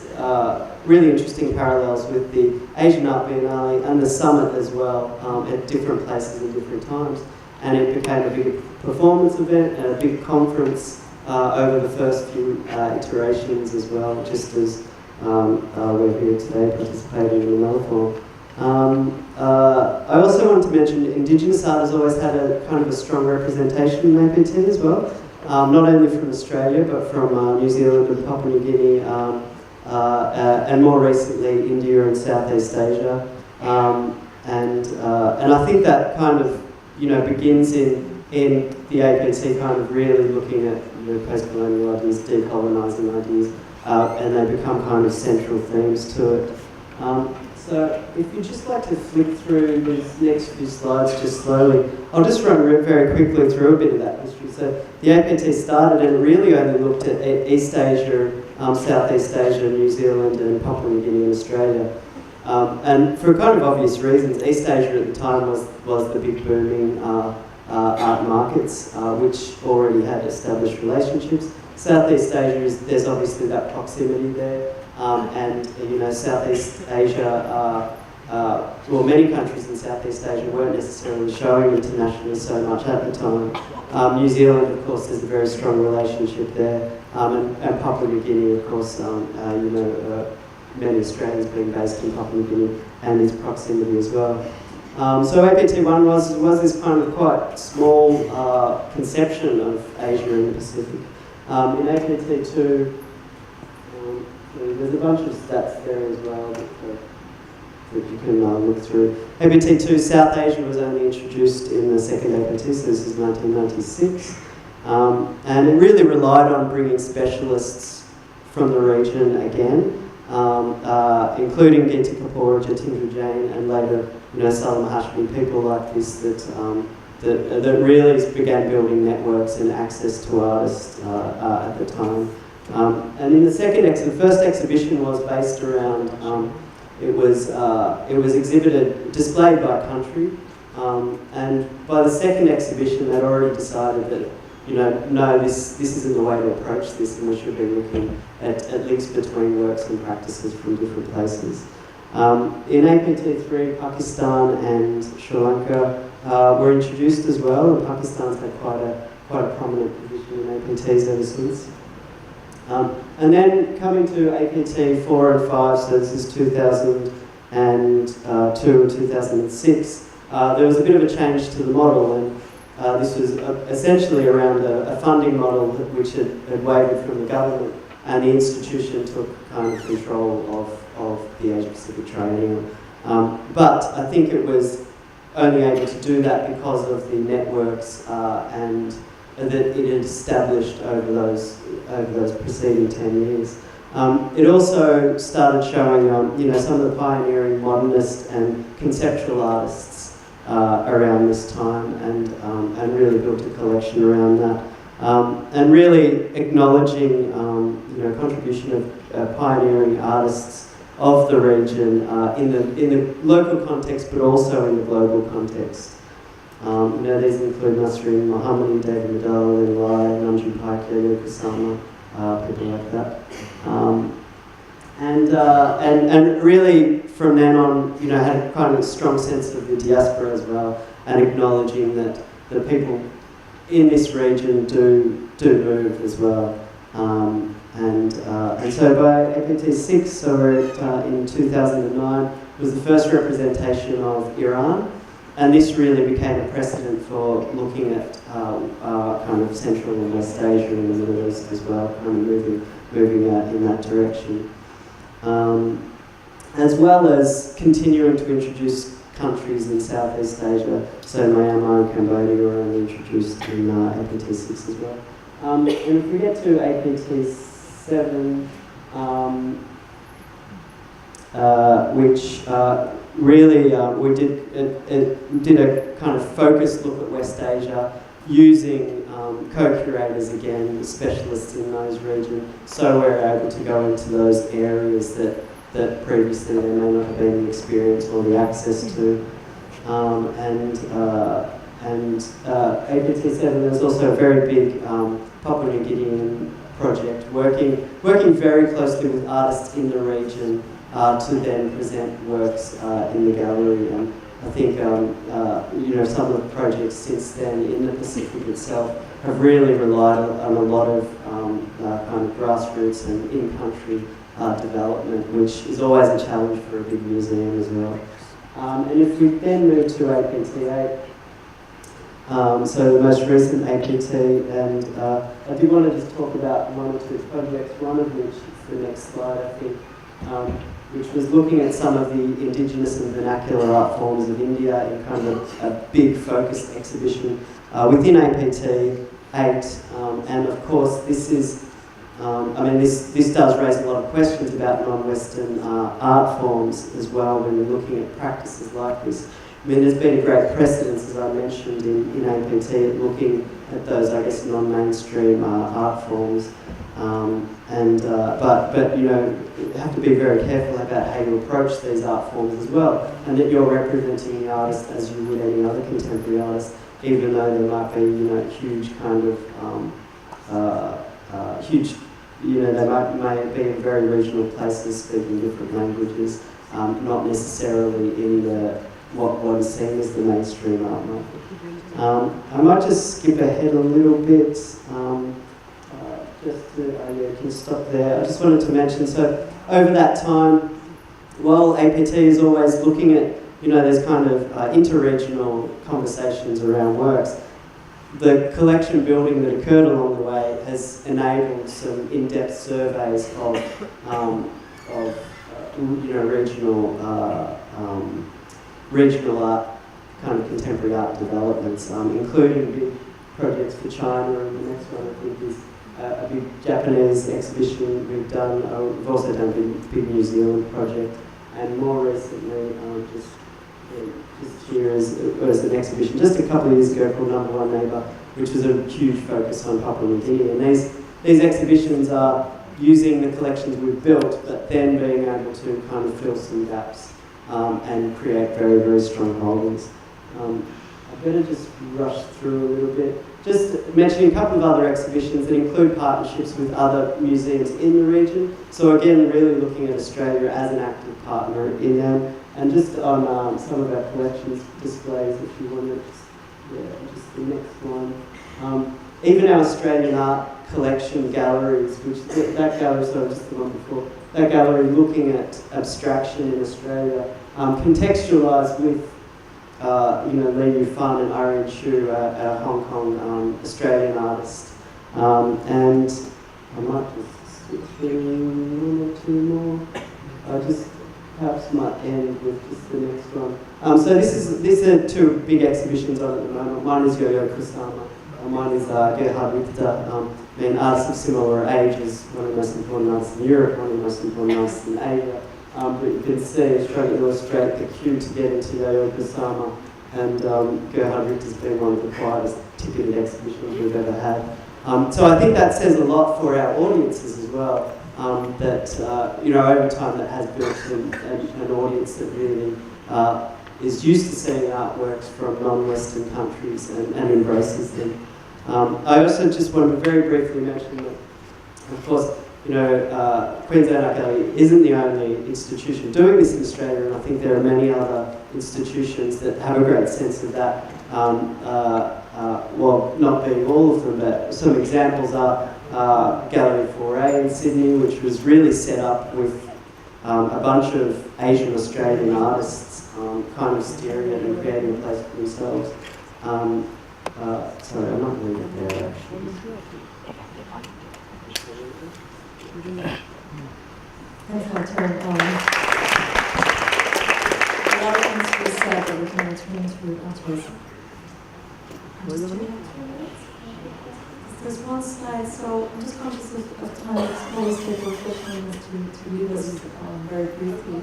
really interesting parallels with the Asian Art Biennale and the Summit as well, at different places and different times. And it became a big performance event and a big conference over the first few iterations as well, just as we're here today participating in another form. I also wanted to mention Indigenous art has always had a kind of a strong representation in APT as well, not only from Australia but from New Zealand and Papua New Guinea, and more recently India and Southeast Asia, and I think that kind of, you know, begins in the APT kind of really looking at, you know, post-colonial ideas, decolonising ideas, and they become kind of central themes to it. So if you'd just like to flick through these next few slides just slowly, I'll just run very quickly through a bit of that history. So the APT started and really only looked at East Asia, Southeast Asia, New Zealand and Papua New Guinea and Australia. And for kind of obvious reasons, East Asia at the time was the big booming art markets, which already had established relationships. Southeast Asia there's obviously that proximity there, and Southeast Asia, well, many countries in Southeast Asia weren't necessarily showing internationalists so much at the time. New Zealand, of course, there's a very strong relationship there, and Papua New Guinea, of course, many Australians being based in Papua New Guinea and its proximity as well. So APT1 was this kind of quite small conception of Asia and the Pacific. In APT2, there's a bunch of stats there as well that you can look through. APT2, South Asia was only introduced in the second APT, so this is 1996. And it really relied on bringing specialists from the region again, including Geeta Kapoor, Jatindra Jain, and later, Salam Hashmi, people like this that really began building networks and access to artists at the time. And in the first exhibition was based around, it was exhibited, displayed by country, and by the second exhibition they'd already decided that, no, this isn't the way to approach this, and we should be looking at links between works and practices from different places. In APT3, Pakistan and Sri Lanka were introduced as well, and Pakistan's had quite a prominent position in APTs ever since. And then coming to APT 4 and 5, so this is 2002 and 2006, there was a bit of a change to the model, and this was essentially around a funding model which had wavered from the government, and the institution took kind of control of the Asia Pacific Triennial. But I think it was only able to do that because of the networks and that it had established over those preceding 10 years. It also started showing some of the pioneering modernist and conceptual artists around this time, and really built a collection around that. And really acknowledging contribution of pioneering artists of the region in the local context, but also in the global context. These include Nasreen Mohammadi, David Nadal, Lynn Lai, Namjoon Paikya, Yoko Sama, people like that. And really from then on, had a kind of a strong sense of the diaspora as well, and acknowledging that the people in this region do move as well. And so by APT6, so we're in 2009, was the first representation of Iran, and this really became a precedent for looking at kind of Central and West Asia and the Middle East as well, kind of moving out in that direction. As well as continuing to introduce countries in Southeast Asia, so Myanmar and Cambodia were only introduced in APT6 as well. And if we get to APT7, which really we did a kind of focused look at West Asia using co-curators again, specialists in those regions, so we're able to go into those areas that previously there may not have been the experience or the access to. And APT7, there's also a very big Papua New Guinean project working very closely with artists in the region to then present works in the gallery. And I think some of the projects since then in the Pacific itself have really relied on a lot of kind of grassroots and in-country development, which is always a challenge for a big museum as well. And if we then move to APT8, so the most recent APT, and I do want to just talk about one or two projects, one of which is the next slide, I think, which was looking at some of the indigenous and vernacular art forms of India in kind of a big focused exhibition within APT8. And of course, this is, this does raise a lot of questions about non-Western art forms as well when you're looking at practices like this. There's been a great precedence, as I mentioned, in APT, at looking at those, I guess, non-mainstream art forms. But you have to be very careful about how you approach these art forms as well, and that you're representing the artist as you would any other contemporary artist, even though there might be, huge kind of huge, they may be in very regional places speaking different languages, not necessarily in what is seen as the mainstream art market. I might just skip ahead a little bit, you can stop there. I just wanted to mention, so over that time, while APT is always looking at, there's kind of interregional conversations around works, the collection building that occurred along the way has enabled some in-depth surveys of regional art, kind of contemporary art developments, including big projects for China, and the next one I think is a big Japanese exhibition we've done. We've also done a big New Zealand project, and more recently, just here as an exhibition just a couple of years ago called Number One Neighbour, which was a huge focus on Papua New Guinea. And these exhibitions are using the collections we've built, but then being able to kind of fill some gaps and create very, very strong holdings. I better just rush through a little bit. Just mentioning a couple of other exhibitions that include partnerships with other museums in the region. So again, really looking at Australia as an active partner in them. And just on some of our collections displays, if you want to, just the next one. Even our Australian art collection galleries, which that gallery, sorry, just the one before, that gallery looking at abstraction in Australia, contextualised with Li Yufan and Irene Chu, our Hong Kong Australian artist. And I might just switch through one or two more. Perhaps might end with just the next one. So these are two big exhibitions on at the moment. Mine is Yo-Yo Kusama, and mine is Gerhard Richter. Artists of similar ages, one of the most important artists in Europe, one of the most important artists in Asia. But you can see, trying to illustrate the queue to get into Yo-Yo Kusama, and Gerhard Richter's been one of the quietest ticketed exhibitions we've ever had. So I think that says a lot for our audiences as well. That over time that has built an audience that really is used to seeing artworks from non-Western countries and embraces them. I also just want to very briefly mention that, of course, Queensland Art Gallery isn't the only institution doing this in Australia, and I think there are many other institutions that have a great sense of that. Well, not being all of them, but some examples are Gallery 4A in Sydney, which was really set up with a bunch of Asian Australian artists kind of steering it and creating a place for themselves. Sorry, I might leave it there actually. Thanks, Tarun. A lot of things were said, but we can return to afterwards. There's one slide, so I'm just conscious of time. It's always scheduled questions to leave us very briefly.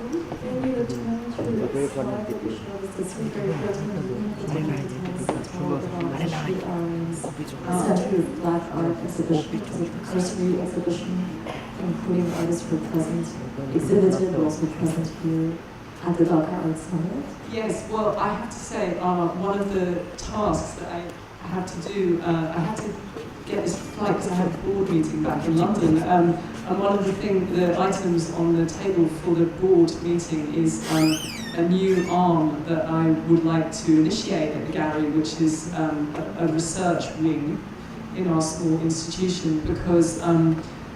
Can we return to the slide that we showed us? It's very important. Century of Black Art exhibition. It's a cursory exhibition, including artists who are present, exhibited, but also present here at the Dhaka Art Summit. Yes, well, I have to say, one of the tasks that I had to do, I had to get this flight because I had a board meeting back in London. And one of the items on the table for the board meeting is a new arm that I would like to initiate at the gallery, which is a research wing in our small institution, because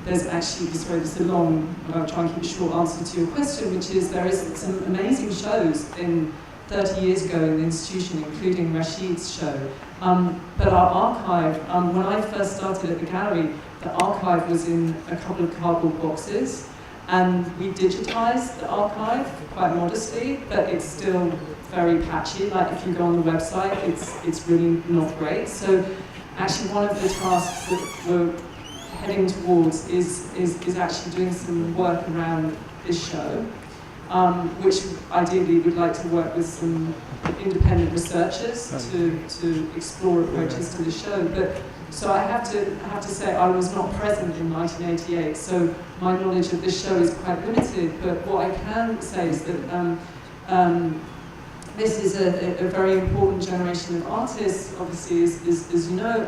there's actually, sorry, this is a long, I'll try and keep a short answer to your question, which is there is some amazing shows in 30 years ago in the institution, including Rashid's show. But our archive, when I first started at the gallery, the archive was in a couple of cardboard boxes, and we digitized the archive quite modestly, but it's still very patchy. Like if you go on the website, it's really not great. So actually one of the tasks that we're heading towards is actually doing some work around this show, which ideally we'd like to work with some independent researchers to explore approaches to the show. But so I have to say I was not present in 1988, so my knowledge of this show is quite limited. But what I can say is that this is a very important generation of artists, obviously, as you know,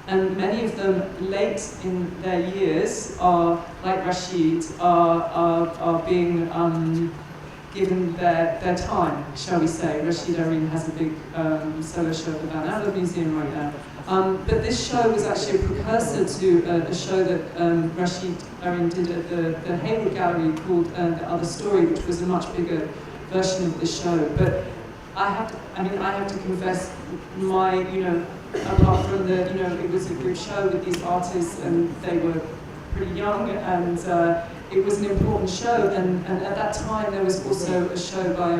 and many of them late in their years are, like Rashid, are being given their time, shall we say. Rashid Areen has a big solo show at the Van Adler Museum right now. But this show was actually a precursor to a show that Rashid Areen did at the Hayward Gallery called The Other Story, which was a much bigger version of this show. But I have to confess, apart from it was a good show with these artists and they were pretty young and it was an important show. And at that time there was also a show by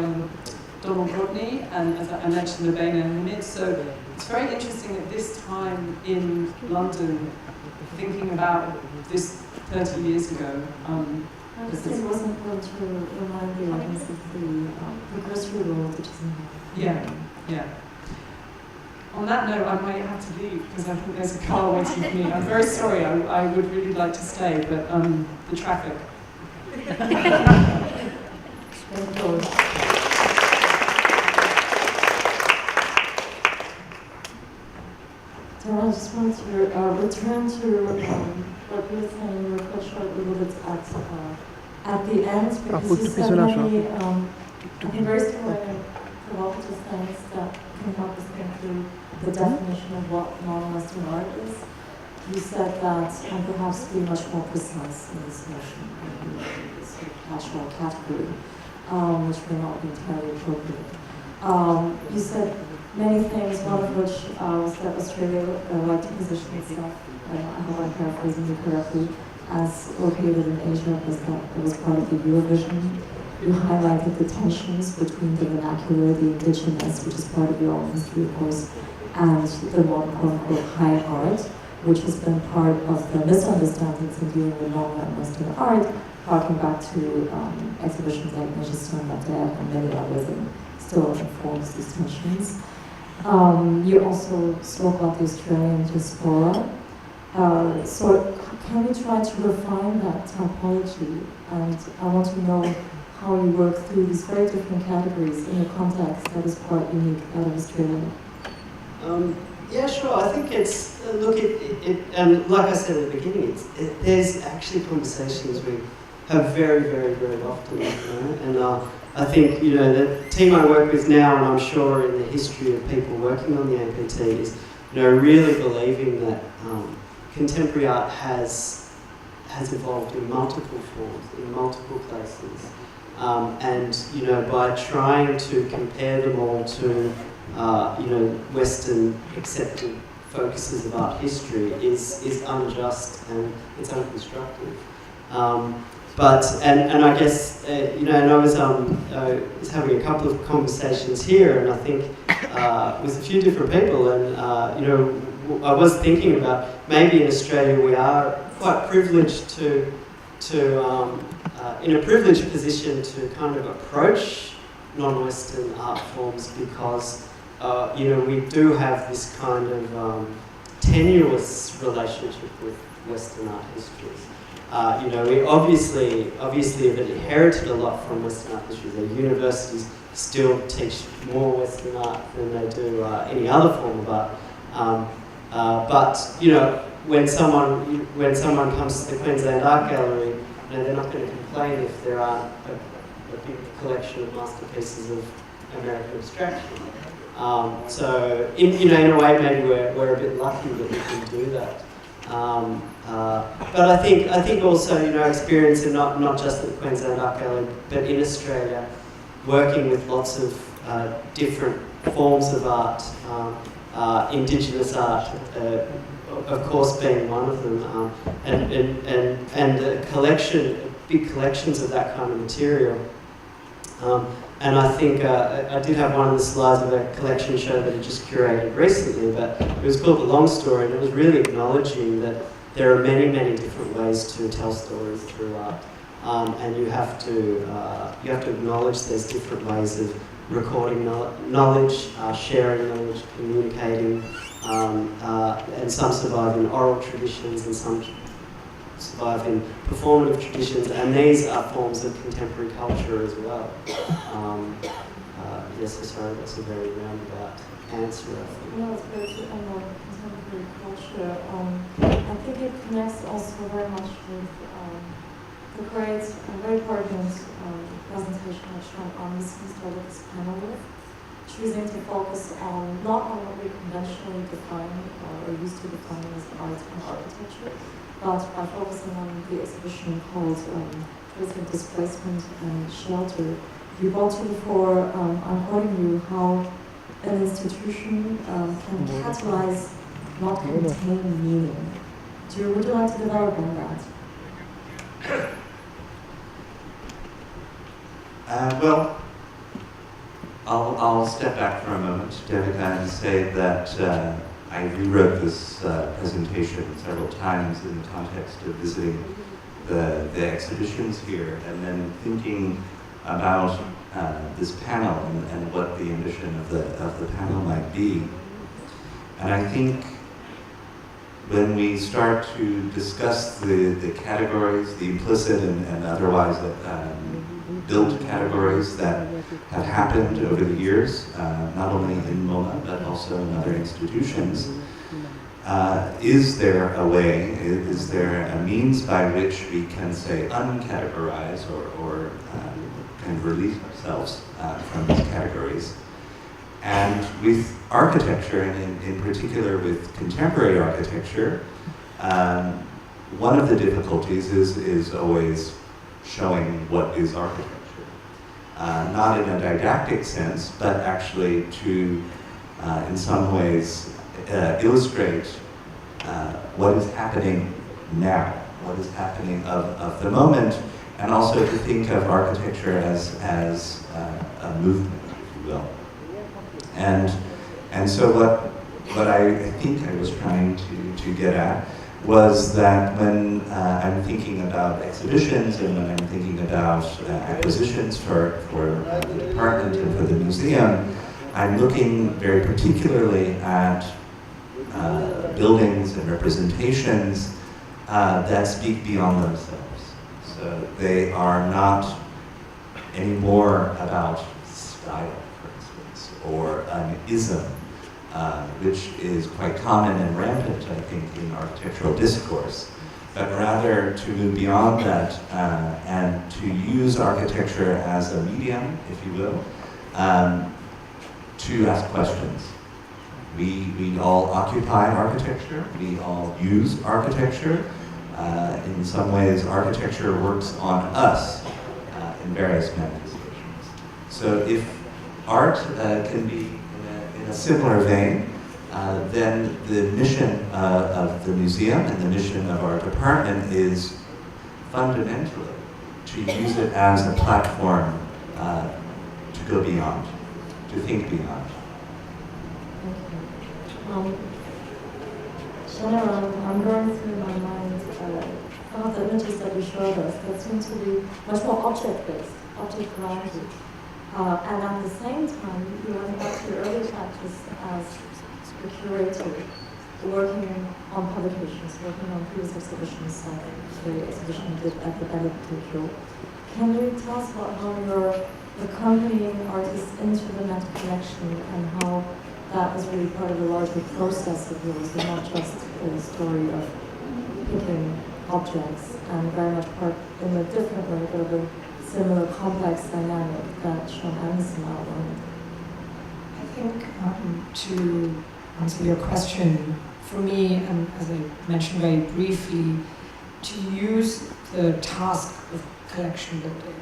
Donald Rodney and, as I mentioned, the Bain and Hamid. So it's very interesting at this time in London, thinking about this 30 years ago. I just wasn't going to remind the audience of the grocery rule that is in Yeah. On that note, I might have to leave because I think there's a car waiting for me. I'm very sorry, I would really like to stay, but the traffic. So I just want to return to what you were saying. You were cut short a little bit at the end, because you said many, I think, very similar provocative things that can help us think through the definition of what non-Western art is. You said that, and perhaps to be much more precise in this notion of this sort of catch-all category, which may not be entirely appropriate. You said many things, one of which was that Australia liked to position itself, I hope I'm paraphrasing you correctly, as located in Asia, because that was part of the Eurovision. You highlighted the tensions between the vernacular, the indigenous, which is part of your own history, of course, and the more quote-unquote high art, which has been part of the misunderstandings in dealing with non-Western art, harking back to exhibitions like Nagesh and many others, and still informs these tensions. You also spoke about the Australian diaspora. So can we try to refine that typology? And I want to know how you work through these very different categories in a context that is quite unique out of Australia. Yeah, sure. I think it's, and like I said at the beginning, there's actually conversations we have very, very, very often. And I think, the team I work with now, and I'm sure in the history of people working on the APT, is, really believing that contemporary art has evolved in multiple forms, in multiple places. And, by trying to compare them all to Western accepted focuses of art history is unjust and it's unconstructive. But I guess and I was having a couple of conversations here, and I think with a few different people, and I was thinking about maybe in Australia we are quite privileged to in a privileged position to kind of approach non-Western art forms because we do have this kind of tenuous relationship with Western art histories. We obviously have inherited a lot from Western art histories. The universities still teach more Western art than they do any other form of art. But when someone comes to the Queensland Art Gallery, they're not going to complain if there aren't a big collection of masterpieces of American abstraction. So in a way, maybe we're a bit lucky that we can do that. But I think also experience, not just at the Queensland Art Gallery, but in Australia, working with lots of different forms of art, Indigenous art, of course being one of them, and a big collections of that kind of material. And I think I did have one of the slides of a collection show that I just curated recently, but it was called The Long Story, and it was really acknowledging that there are many, many different ways to tell stories through art, and you have to acknowledge there's different ways of recording knowledge, sharing knowledge, communicating, and some survive in oral traditions and some survive in performative traditions, and these are forms of contemporary culture as well. Yes, sorry, that's a very roundabout answer, I think. No, it's very true. Contemporary culture. I think it connects also very much with the great and very important presentation which Shanay started this panel with, choosing to focus on not on what we conventionally define or used to define as art and architecture, but by focusing on the exhibition called Displacement and Shelter. You brought to the fore, I'm quoting you, how an institution can catalyze, not contain meaning. Would you like to develop on that? Well, I'll step back for a moment, Devika, and say that I rewrote this presentation several times in the context of visiting the exhibitions here, and then thinking about this panel and what the ambition of the panel might be. And I think when we start to discuss the categories, the implicit and otherwise built categories that have happened over the years, not only in MoMA but also in other institutions, is there a way, is there a means by which we can say uncategorize or kind of release ourselves from these categories? And with architecture, and in particular with contemporary architecture, one of the difficulties is always showing what is architecture. Not in a didactic sense, but actually to, in some ways, illustrate what is happening now, what is happening of the moment, and also to think of architecture as a movement, if you will. And so what I think I was trying to get at was that when I'm thinking about exhibitions and when I'm thinking about acquisitions for the department and for the museum, I'm looking very particularly at buildings and representations that speak beyond themselves. So they are not anymore about style, for instance, or an ism, which is quite common and rampant, I think, in architectural discourse, but rather to move beyond that and to use architecture as a medium, if you will, to ask questions. We all occupy architecture, we all use architecture. In some ways, architecture works on us in various manifestations. So if art can be in a similar vein, then the mission of the museum and the mission of our department is fundamentally to use it as a platform to go beyond, to think beyond. Shanay, I'm going through my mind some of the images that you showed us that seem to be much more object-based, object-oriented. And at the same time, you went back to your early practice as a curator, working on publications, working on previous exhibitions, like the exhibition you did at the Ballet Tokyo. Can you tell us about how you're accompanying artists into the meta connection and how that is really part of the larger process of yours, and not just a story of picking objects, and very much part in a different way, but of a similar complex dynamic that Shanay outlined? I think to answer your question, for me, and as I mentioned very briefly, to use the task of collection building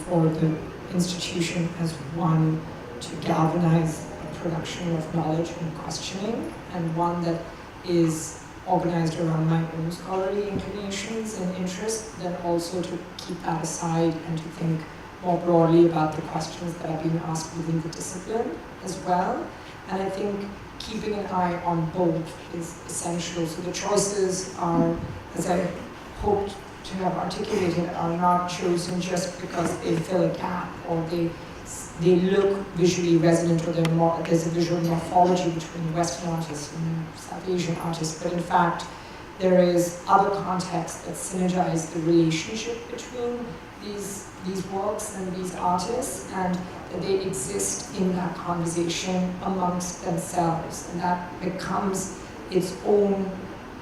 for the institution as one to galvanize a production of knowledge and questioning, and one that is organized around my own scholarly inclinations and interests, then also to keep that aside and to think more broadly about the questions that are being asked within the discipline as well. And I think keeping an eye on both is essential. So the choices are, as I hoped to have articulated, are not chosen just because they fill a gap or they look visually resonant, or there's a visual morphology between Western artists and South Asian artists, but in fact, there is other contexts that synergize the relationship between these works and these artists, and that they exist in that conversation amongst themselves, and that becomes its own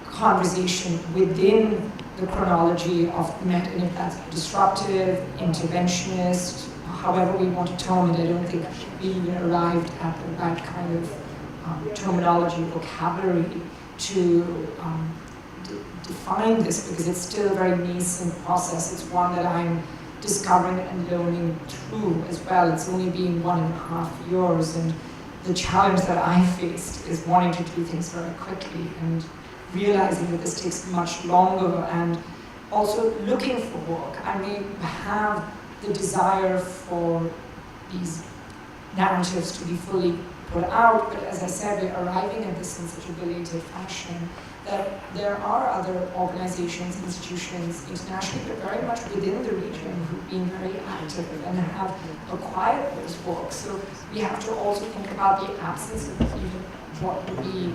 conversation within the chronology of Met, and if that's disruptive, interventionist, however we want to term it. I don't think we even arrived at the right kind of terminology, vocabulary to define this, because it's still a very nascent process. It's one that I'm discovering and learning through as well. It's only been 1.5 years, and the challenge that I faced is wanting to do things very quickly and realizing that this takes much longer, and also looking for work. I may have the desire for these narratives to be fully put out, but as I said, we're arriving at this in such a belated fashion that there are other organizations, institutions internationally, but very much within the region, who've been very active and have acquired those works. So we have to also think about the absence of even what would be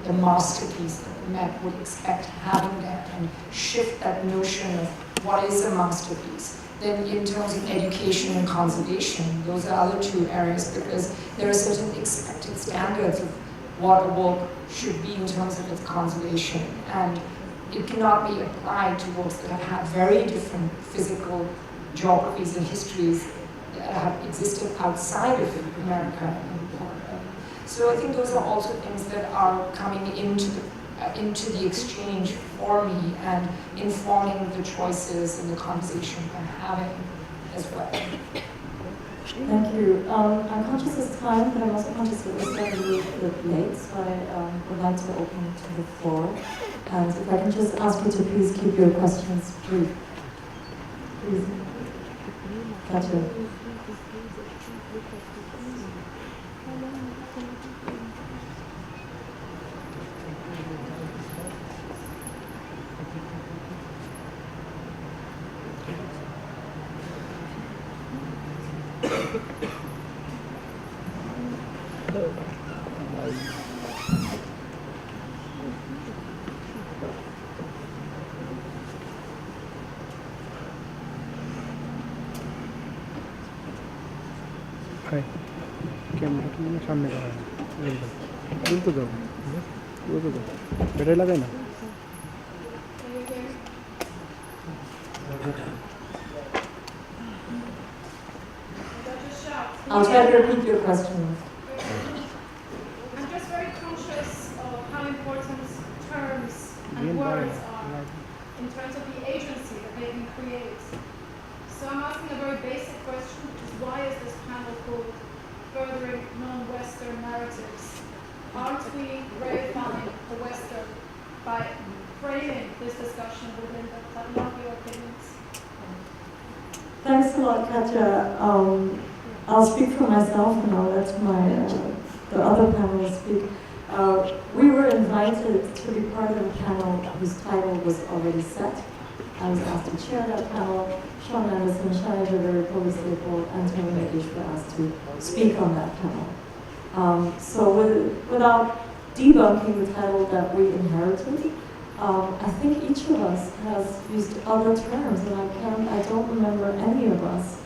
the masterpiece that the Met would expect having there, and shift that notion of what is a masterpiece. Then in terms of education and conservation, those are other two areas, because there are certain expected standards of what a work should be in terms of its conservation, and it cannot be applied to works that have very different physical geographies and histories that have existed outside of America. So I think those are also things that are coming into the exchange for me and informing the choices and the conversation I'm having as well. Thank you. I'm conscious of time, but I'm also conscious that we're starting a little bit late, so I would like to open to the floor. And if I can just ask you to please keep your questions brief. Please. Gotcha. Camera सामने का है बिल्कुल तो दो बेटे लगे ना I'll try to repeat your question. I'm just very conscious of how important terms and words are in terms of the agency that they can create. So I'm asking a very basic question, which is why is this panel called Furthering Non-Western Narratives? Aren't we reifying the Western by framing this discussion within that? I'd love your opinions. Thanks a lot, Katja. I'll speak for myself and I'll let the other panelists speak. We were invited to be part of a panel whose title was already set. I was asked to chair that panel. Shanay and Shanay, Jhaveri, and Nagesh were asked to speak on that panel. So without debunking the title that we inherited, I think each of us has used other terms, and I don't remember any of us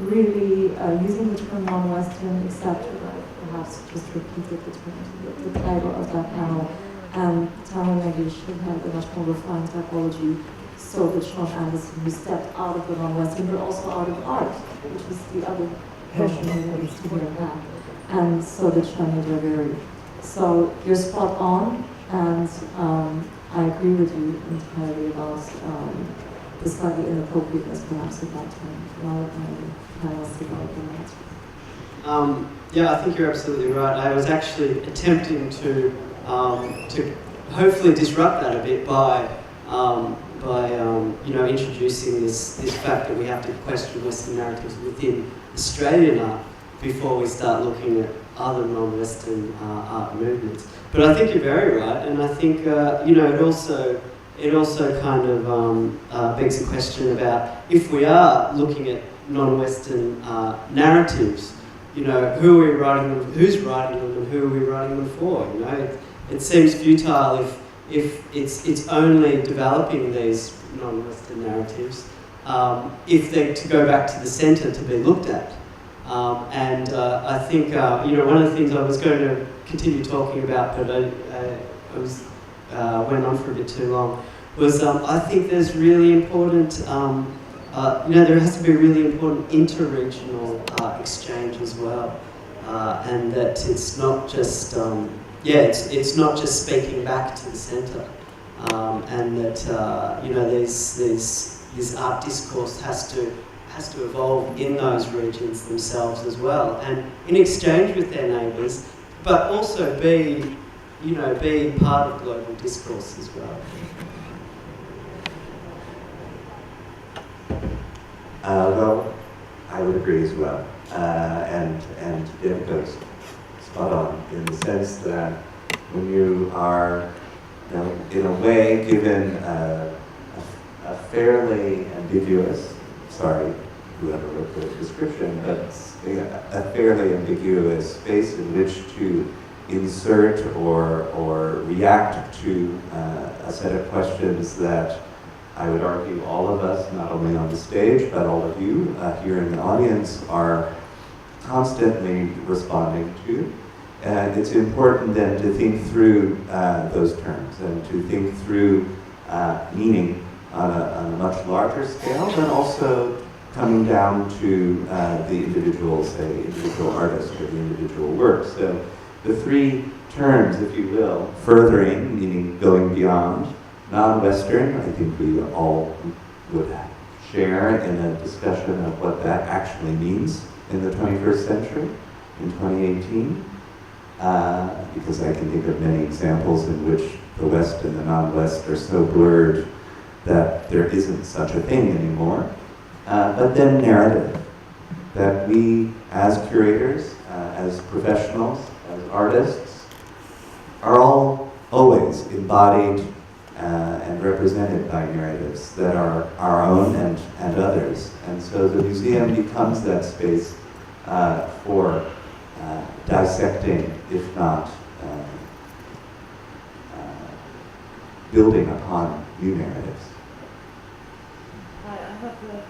really using the term non-Western, except perhaps just repeated the title of that panel. And Tarun and Nagesh had a much more refined typology. So did Sean Anderson, who stepped out of the non-Western, but also out of art, which is the other version that we used to hear back. And so did Shanay Jhaveri. So you're spot on, and I agree with you entirely about the slightly inappropriateness perhaps of that term. Now my panelists develop on that. Yeah, I think you're absolutely right. I was actually attempting to hopefully disrupt that a bit by introducing this fact that we have to question Western narratives within Australian art before we start looking at other non-Western art movements. But I think you're very right, and I think it also kind of begs a question about if we are looking at non-Western narratives, who are we writing them, who's writing them, and who are we writing them for? It seems futile if it's only developing these non-Western narratives, if they're to go back to the centre to be looked at. I think one of the things I was going to continue talking about, but I went on for a bit too long, was I think there's really important, there has to be really important interregional exchange as well, and that it's not just it's not just speaking back to the centre, and that this art discourse has to evolve in those regions themselves as well, and in exchange with their neighbours, but also be part of global discourse as well. Well, I would agree as well, and Devika's spot on in the sense that when you are, in a way, given a fairly ambiguous, sorry, whoever wrote the description, but a fairly ambiguous space in which to insert or react to a set of questions that I would argue all of us, not only on the stage, but all of you here in the audience are constantly responding to. And it's important then to think through those terms and to think through meaning on a much larger scale, but also coming down to the individual, say, individual artist or the individual work. So the three terms, if you will, furthering, meaning going beyond, non-Western, I think we all would share in a discussion of what that actually means in the 21st century, in 2018, because I can think of many examples in which the West and the non-West are so blurred that there isn't such a thing anymore. But then narrative, that we as curators, as professionals, as artists, are all always embodied and represented by narratives that are our own and others. And so the museum becomes that space for dissecting, if not building upon new narratives. Hi, I have a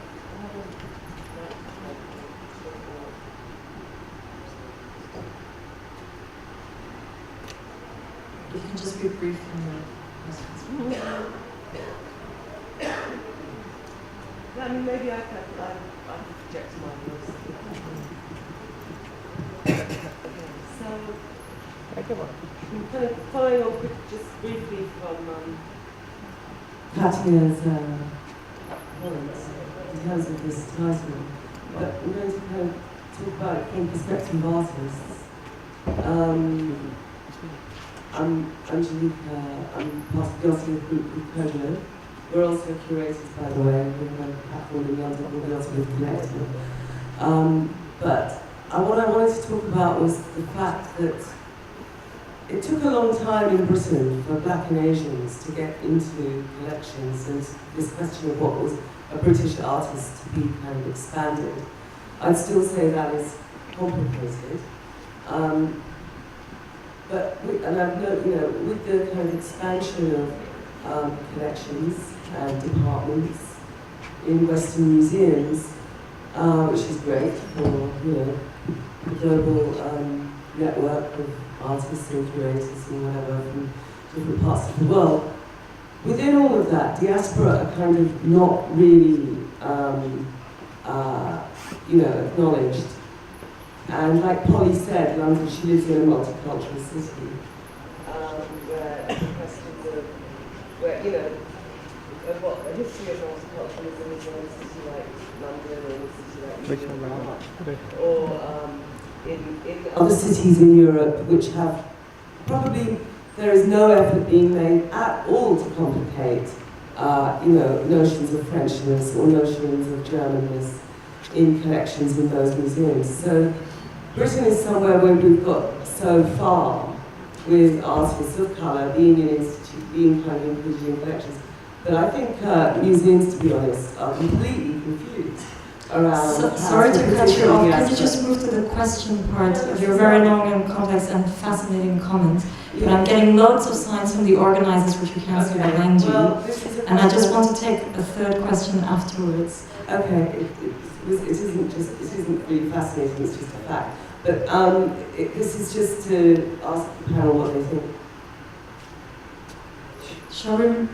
You can just be brief in the questions. I mean, maybe I could project my voice. So, I'm kind of following on just briefly from Katya's comments in terms of this title, but I'm going to kind of talk about it from the perspective of artists. I'm Angelica, I'm part of the Auditorium group with QAGOMA. We're also curators, by the way, we're on a platform in London called the Auditorium Collective. But what I wanted to talk about was the fact that it took a long time in Britain for Black and Asians to get into collections, and this question of what was a British artist to be kind of expanded. I'd still say that is complicated. And I've noted, with the kind of expansion of collections and departments in Western museums, which is great for the global network of artists and curators and whatever from different parts of the world. Within all of that, diaspora are kind of not really, acknowledged. And like Polly said, London, she lives in a multicultural city, where the questions of what the history of multiculturalism is in a city like London or a city like New York, or in other cities in Europe which have probably, there is no effort being made at all to complicate, notions of Frenchness or notions of Germanness in collections in those museums. So Britain is somewhere where we've got so far with artists of colour being an institute, being kind of included in collections, that I think museums, to be honest, are completely confused around. Sorry to cut you off. Could you just move to the question part of your very long and complex and fascinating comment? But I'm getting loads of signs from the organizers, which we can't see behind you. And I just want to take a third question afterwards. Okay, it isn't really fascinating, it's just a fact. But this is just to ask the panel what they think. Shall we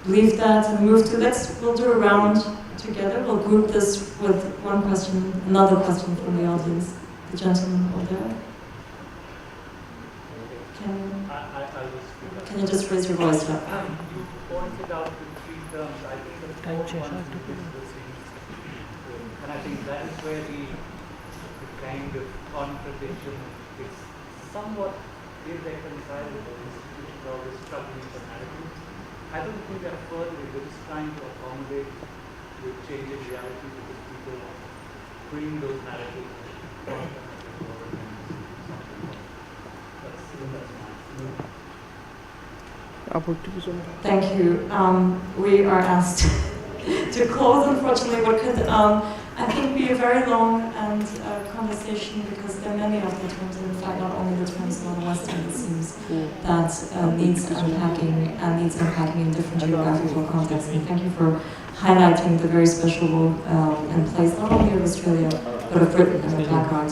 leave that and move to, we'll do a round together. We'll group this with one question, another question from the audience. The gentleman over there. Can you just raise your voice up? You pointed out the three terms. I think the fourth one is the Singh. And I think that is where the kind of contradiction is somewhat irreconcilable. Institutions are always struggling for narrative. I don't think they're further, they're just trying to accommodate with changing reality because people bring those narratives. Thank you. We are asked to close, unfortunately. What could, I think, be a very long and conversation because there are many of the terms, and in fact, not only the terms of the Western, it seems, that needs unpacking and needs unpacking in different geographical contexts. And thank you for highlighting the very special role and place not only of Australia, but of Britain and of Black arts.